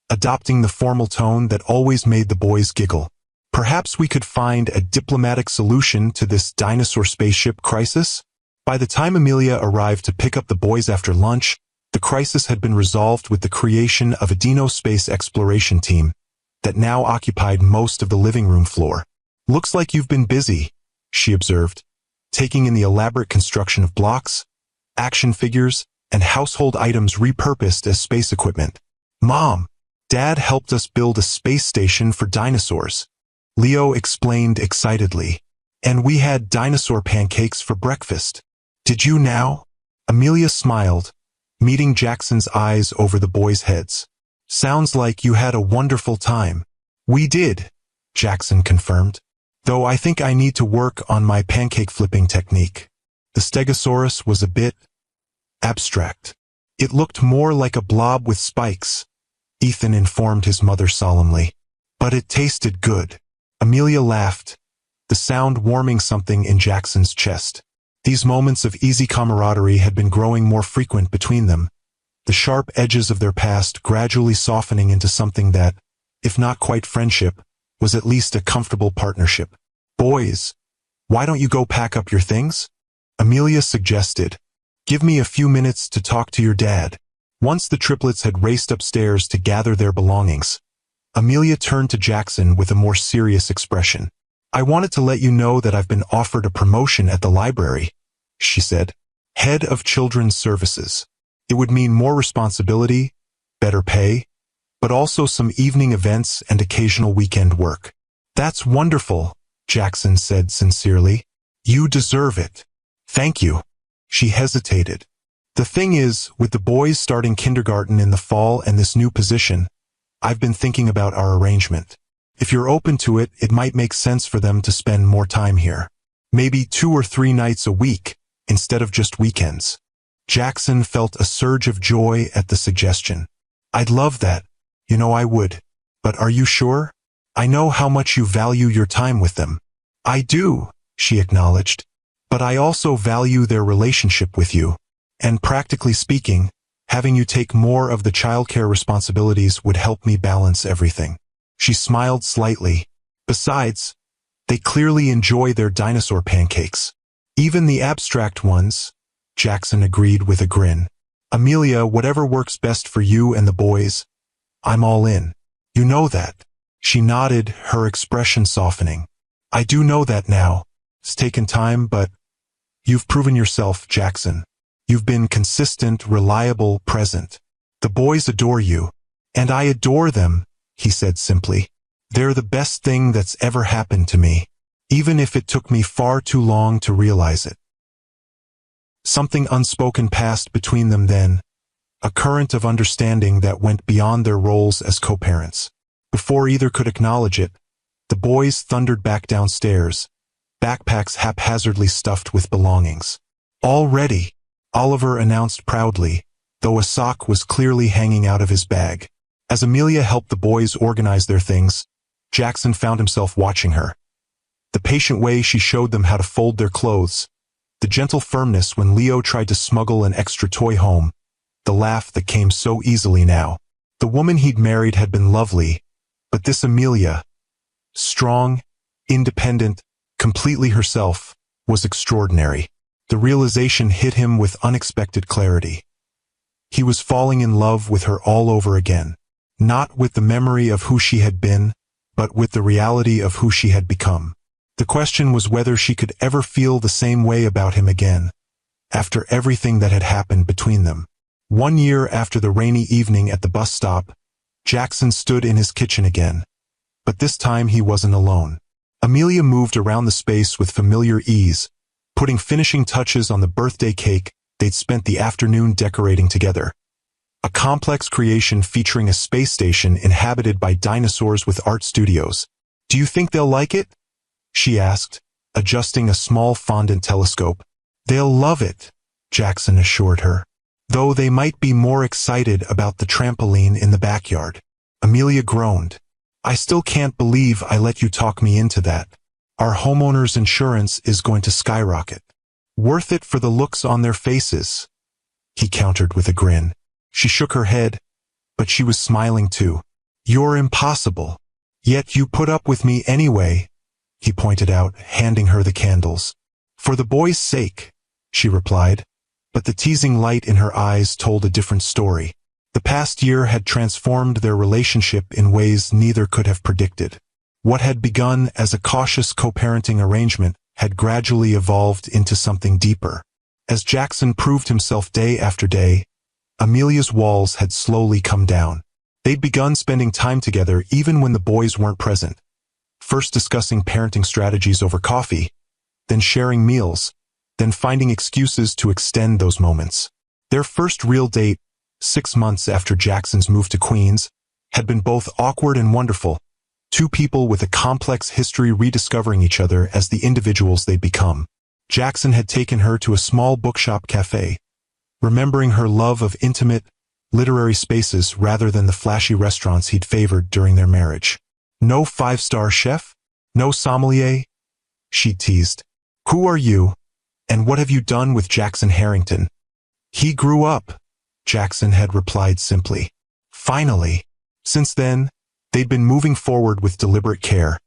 adopting the formal tone that always made the boys giggle, "perhaps we could find a diplomatic solution to this dinosaur spaceship crisis?" By the time Amelia arrived to pick up the boys after lunch, the crisis had been resolved with the creation of a dino space exploration team that now occupied most of the living room floor. "Looks like you've been busy," she observed, taking in the elaborate construction of blocks, action figures, and household items repurposed as space equipment. "Mom, Dad helped us build a space station for dinosaurs," Leo explained excitedly. "And we had dinosaur pancakes for breakfast. Did you now?" Amelia smiled, meeting Jackson's eyes over the boys' heads. "Sounds like you had a wonderful time." "We did," Jackson confirmed, "though I think I need to work on my pancake flipping technique." The Stegosaurus was a bit abstract. "It looked more like a blob with spikes," Ethan informed his mother solemnly. "But it tasted good." Amelia laughed, the sound warming something in Jackson's chest. These moments of easy camaraderie had been growing more frequent between them, the sharp edges of their past gradually softening into something that, if not quite friendship, was at least a comfortable partnership. "Boys, why don't you go pack up your things?" Amelia suggested. "Give me a few minutes to talk to your dad." Once the triplets had raced upstairs to gather their belongings, Amelia turned to Jackson with a more serious expression. "I wanted to let you know that I've been offered a promotion at the library," she said. "Head of Children's Services. It would mean more responsibility, better pay, but also some evening events and occasional weekend work." "That's wonderful," Jackson said sincerely. "You deserve it." "Thank you." She hesitated. "The thing is, with the boys starting kindergarten in the fall and this new position, I've been thinking about our arrangement. If you're open to it, it might make sense for them to spend more time here. Maybe 2 or 3 nights a week, instead of just weekends." Jackson felt a surge of joy at the suggestion. "I'd love that. You know I would. But are you sure? I know how much you value your time with them." "I do," she acknowledged. "But I also value their relationship with you. And practically speaking, having you take more of the childcare responsibilities would help me balance everything." She smiled slightly. "Besides, they clearly enjoy their dinosaur pancakes. Even the abstract ones," Jackson agreed with a grin. "Amelia, whatever works best for you and the boys, I'm all in. You know that." She nodded, her expression softening. "I do know that now. It's taken time, but you've proven yourself, Jackson. You've been consistent, reliable, present. The boys adore you. And I adore them," he said simply. "They're the best thing that's ever happened to me, even if it took me far too long to realize it." Something unspoken passed between them then, a current of understanding that went beyond their roles as co-parents. Before either could acknowledge it, the boys thundered back downstairs, backpacks haphazardly stuffed with belongings. "All ready," Oliver announced proudly, though a sock was clearly hanging out of his bag. As Amelia helped the boys organize their things, Jackson found himself watching her. The patient way she showed them how to fold their clothes, the gentle firmness when Leo tried to smuggle an extra toy home, the laugh that came so easily now. The woman he'd married had been lovely, but this Amelia, strong, independent, completely herself, was extraordinary. The realization hit him with unexpected clarity. He was falling in love with her all over again, not with the memory of who she had been, but with the reality of who she had become. The question was whether she could ever feel the same way about him again, after everything that had happened between them. 1 year after the rainy evening at the bus stop, Jackson stood in his kitchen again. But this time he wasn't alone. Amelia moved around the space with familiar ease, putting finishing touches on the birthday cake they'd spent the afternoon decorating together. A complex creation featuring a space station inhabited by dinosaurs with art studios. "Do you think they'll like it?" she asked, adjusting a small fondant telescope. "They'll love it," Jackson assured her. "Though they might be more excited about the trampoline in the backyard." Amelia groaned. "I still can't believe I let you talk me into that. Our homeowner's insurance is going to skyrocket." "Worth it for the looks on their faces," he countered with a grin. She shook her head, but she was smiling too. "You're impossible. Yet you put up with me anyway," he pointed out, handing her the candles. "For the boy's sake," she replied, but the teasing light in her eyes told a different story. The past year had transformed their relationship in ways neither could have predicted. What had begun as a cautious co-parenting arrangement had gradually evolved into something deeper. As Jackson proved himself day after day, Amelia's walls had slowly come down. They'd begun spending time together even when the boys weren't present, first discussing parenting strategies over coffee, then sharing meals, then finding excuses to extend those moments. Their first real date, 6 months after Jackson's move to Queens, had been both awkward and wonderful, two people with a complex history rediscovering each other as the individuals they'd become. Jackson had taken her to a small bookshop cafe, remembering her love of intimate, literary spaces rather than the flashy restaurants he'd favored during their marriage. "No 5-star chef? No sommelier?" she teased. "Who are you, and what have you done with Jackson Harrington?" "He grew up," Jackson had replied simply. Finally. Since then, they'd been moving forward with deliberate care,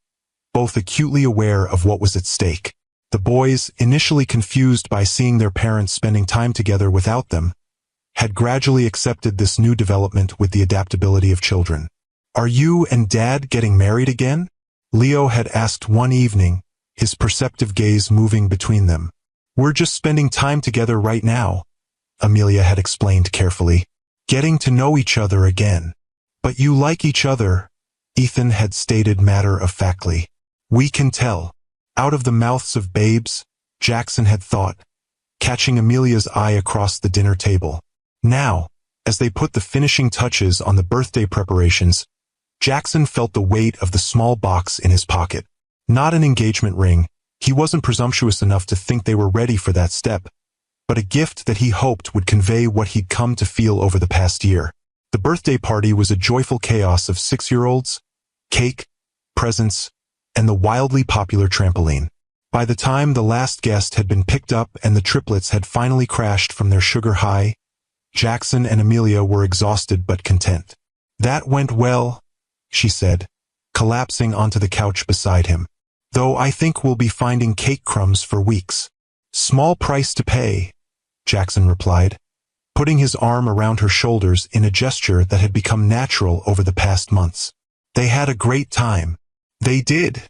both acutely aware of what was at stake. The boys, initially confused by seeing their parents spending time together without them, had gradually accepted this new development with the adaptability of children. "Are you and Dad getting married again?" Leo had asked one evening, his perceptive gaze moving between them. "We're just spending time together right now," Amelia had explained carefully. "Getting to know each other again." "But you like each other," Ethan had stated matter-of-factly. "We can tell." Out of the mouths of babes, Jackson had thought, catching Amelia's eye across the dinner table. Now, as they put the finishing touches on the birthday preparations, Jackson felt the weight of the small box in his pocket. Not an engagement ring, he wasn't presumptuous enough to think they were ready for that step, but a gift that he hoped would convey what he'd come to feel over the past year. The birthday party was a joyful chaos of 6-year-olds, cake, presents, and the wildly popular trampoline. By the time the last guest had been picked up and the triplets had finally crashed from their sugar high, Jackson and Amelia were exhausted but content. "That went well," she said, collapsing onto the couch beside him. "Though I think we'll be finding cake crumbs for weeks." "Small price to pay," Jackson replied, putting his arm around her shoulders in a gesture that had become natural over the past months. "They had a great time." "They did,"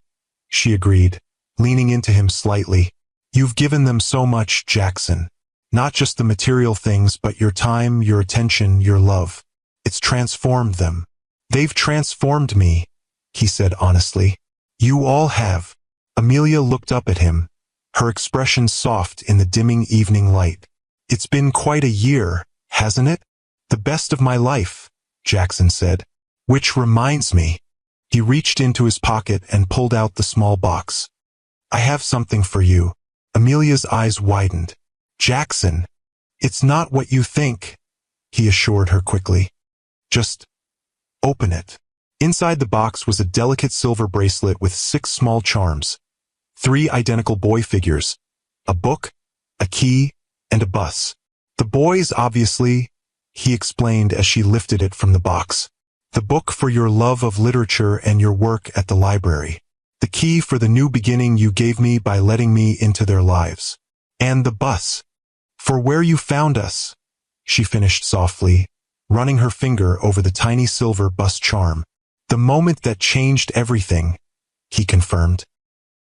she agreed, leaning into him slightly. "You've given them so much, Jackson. Not just the material things, but your time, your attention, your love. It's transformed them." "They've transformed me," he said honestly. "You all have." Amelia looked up at him, her expression soft in the dimming evening light. "It's been quite a year, hasn't it?" "The best of my life," Jackson said. "Which reminds me." He reached into his pocket and pulled out the small box. "I have something for you." Amelia's eyes widened. "Jackson, it's not what you think," he assured her quickly. "Just open it." Inside the box was a delicate silver bracelet with 6 small charms, 3 identical boy figures, a book, a key, and a bus. "The boys, obviously," he explained as she lifted it from the box. "The book for your love of literature and your work at the library. The key for the new beginning you gave me by letting me into their lives. And the bus for where you found us," she finished softly, running her finger over the tiny silver bus charm. "The moment that changed everything," he confirmed.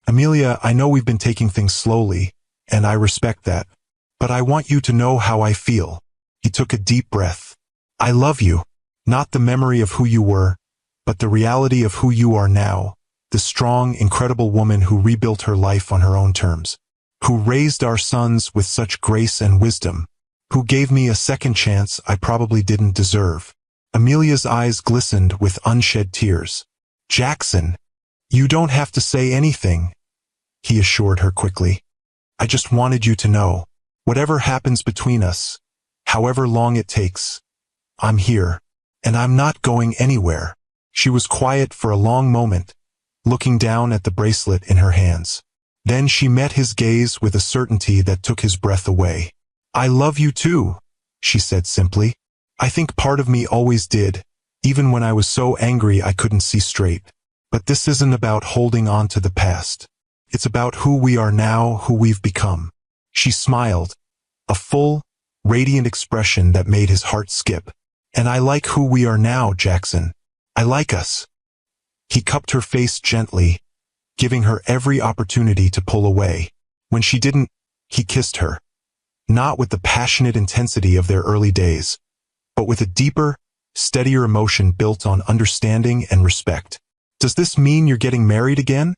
"Amelia, I know we've been taking things slowly, and I respect that, but I want you to know how I feel." He took a deep breath. "I love you. Not the memory of who you were, but the reality of who you are now, the strong, incredible woman who rebuilt her life on her own terms, who raised our sons with such grace and wisdom." who gave me a second chance I probably didn't deserve. Amelia's eyes glistened with unshed tears. Jackson, you don't have to say anything, he assured her quickly. I just wanted you to know, whatever happens between us, however long it takes, I'm here, and I'm not going anywhere. She was quiet for a long moment, looking down at the bracelet in her hands. Then she met his gaze with a certainty that took his breath away. I love you too, she said simply. I think part of me always did, even when I was so angry I couldn't see straight. But this isn't about holding on to the past. It's about who we are now, who we've become. She smiled, a full, radiant expression that made his heart skip. And I like who we are now, Jackson. I like us. He cupped her face gently, giving her every opportunity to pull away. When she didn't, he kissed her. Not with the passionate intensity of their early days, but with a deeper, steadier emotion built on understanding and respect. Does this mean you're getting married again?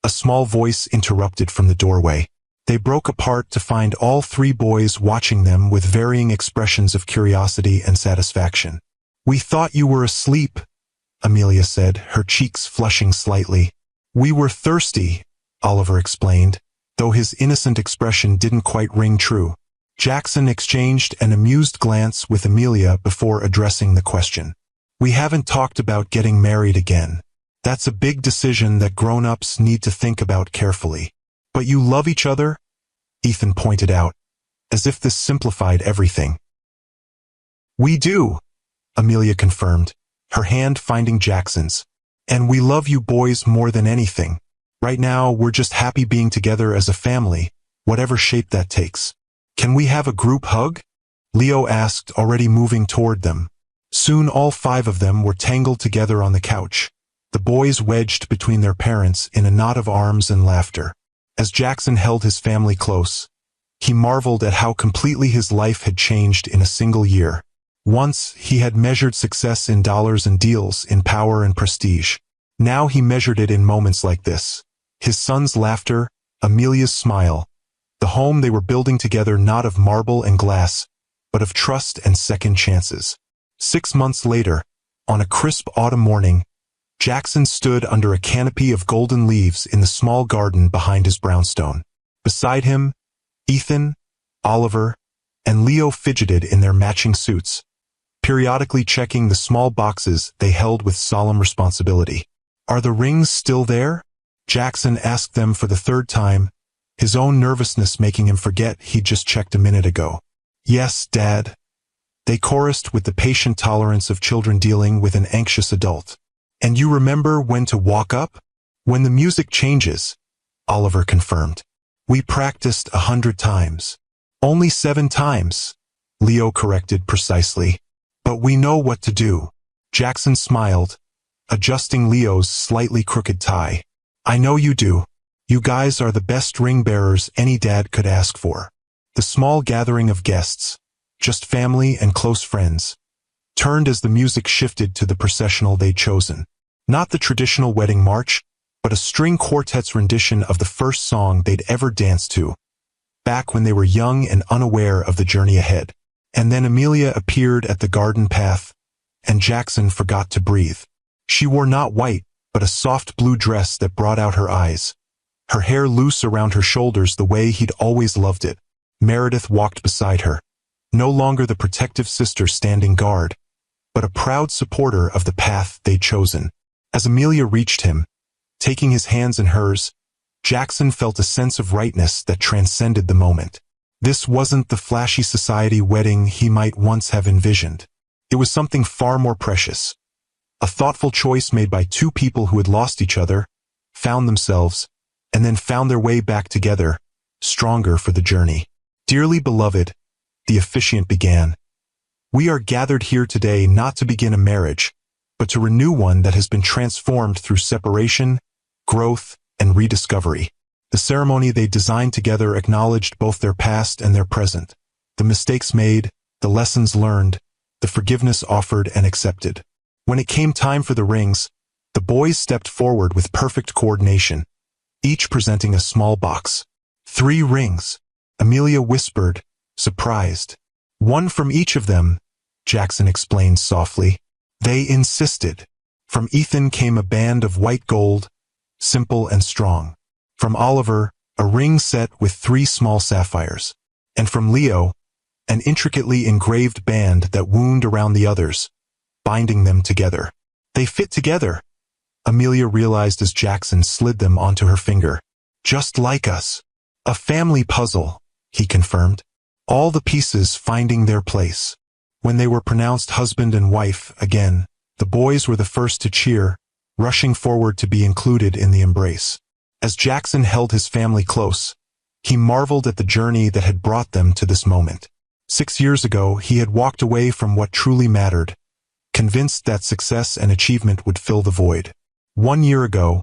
A small voice interrupted from the doorway. They broke apart to find all three boys watching them with varying expressions of curiosity and satisfaction. We thought you were asleep, Amelia said, her cheeks flushing slightly. We were thirsty, Oliver explained, though his innocent expression didn't quite ring true. Jackson exchanged an amused glance with Amelia before addressing the question. We haven't talked about getting married again. That's a big decision that grown-ups need to think about carefully. But you love each other? Ethan pointed out, as if this simplified everything. We do, Amelia confirmed, her hand finding Jackson's. And we love you boys more than anything. Right now, we're just happy being together as a family, whatever shape that takes. Can we have a group hug? Leo asked, already moving toward them. Soon all five of them were tangled together on the couch, the boys wedged between their parents in a knot of arms and laughter. As Jackson held his family close, he marveled at how completely his life had changed in a single year. Once, he had measured success in dollars and deals, in power and prestige. Now he measured it in moments like this. His son's laughter, Amelia's smile, the home they were building together not of marble and glass, but of trust and second chances. 6 months later, on a crisp autumn morning, Jackson stood under a canopy of golden leaves in the small garden behind his brownstone. Beside him, Ethan, Oliver, and Leo fidgeted in their matching suits, periodically checking the small boxes they held with solemn responsibility. Are the rings still there? Jackson asked them for the third time, his own nervousness making him forget he'd just checked a minute ago. Yes, Dad. They chorused with the patient tolerance of children dealing with an anxious adult. And you remember when to walk up? When the music changes, Oliver confirmed. We practiced 100 times. Only 7 times, Leo corrected precisely. But we know what to do. Jackson smiled, adjusting Leo's slightly crooked tie. I know you do. You guys are the best ring bearers any dad could ask for. The small gathering of guests, just family and close friends, turned as the music shifted to the processional they'd chosen. Not the traditional wedding march, but a string quartet's rendition of the first song they'd ever danced to, back when they were young and unaware of the journey ahead. And then Amelia appeared at the garden path, and Jackson forgot to breathe. She wore not white, but a soft blue dress that brought out her eyes, her hair loose around her shoulders the way he'd always loved it. Meredith walked beside her, no longer the protective sister standing guard, but a proud supporter of the path they'd chosen. As Amelia reached him, taking his hands in hers, Jackson felt a sense of rightness that transcended the moment. This wasn't the flashy society wedding he might once have envisioned. It was something far more precious. A thoughtful choice made by 2 people who had lost each other, found themselves, and then found their way back together, stronger for the journey. Dearly beloved, the officiant began. We are gathered here today not to begin a marriage, but to renew one that has been transformed through separation, growth, and rediscovery. The ceremony they designed together acknowledged both their past and their present, the mistakes made, the lessons learned, the forgiveness offered and accepted. When it came time for the rings, the boys stepped forward with perfect coordination, each presenting a small box. 3 rings, Amelia whispered, surprised. One from each of them, Jackson explained softly. They insisted. From Ethan came a band of white gold, simple and strong. From Oliver, a ring set with 3 small sapphires. And from Leo, an intricately engraved band that wound around the others, binding them together. They fit together, Amelia realized as Jackson slid them onto her finger. Just like us. A family puzzle, he confirmed. All the pieces finding their place. When they were pronounced husband and wife again, the boys were the first to cheer, rushing forward to be included in the embrace. As Jackson held his family close, he marveled at the journey that had brought them to this moment. 6 years ago, he had walked away from what truly mattered, convinced that success and achievement would fill the void. 1 year ago,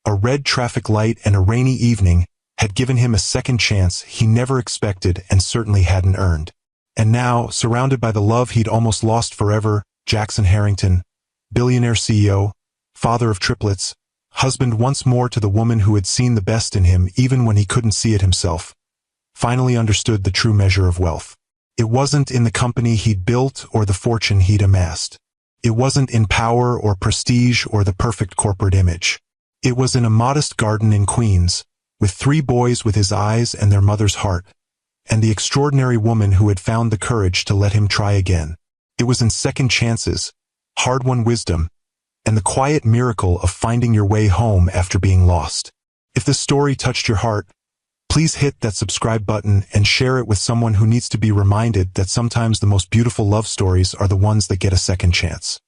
a red traffic light and a rainy evening had given him a second chance he never expected and certainly hadn't earned. And now, surrounded by the love he'd almost lost forever, Jackson Harrington, billionaire CEO, father of triplets, husband once more to the woman who had seen the best in him even when he couldn't see it himself, finally understood the true measure of wealth. It wasn't in the company he'd built or the fortune he'd amassed. It wasn't in power or prestige or the perfect corporate image. It was in a modest garden in Queens, with 3 boys with his eyes and their mother's heart, and the extraordinary woman who had found the courage to let him try again. It was in second chances, hard-won wisdom, and the quiet miracle of finding your way home after being lost. If this story touched your heart, please hit that subscribe button and share it with someone who needs to be reminded that sometimes the most beautiful love stories are the ones that get a second chance.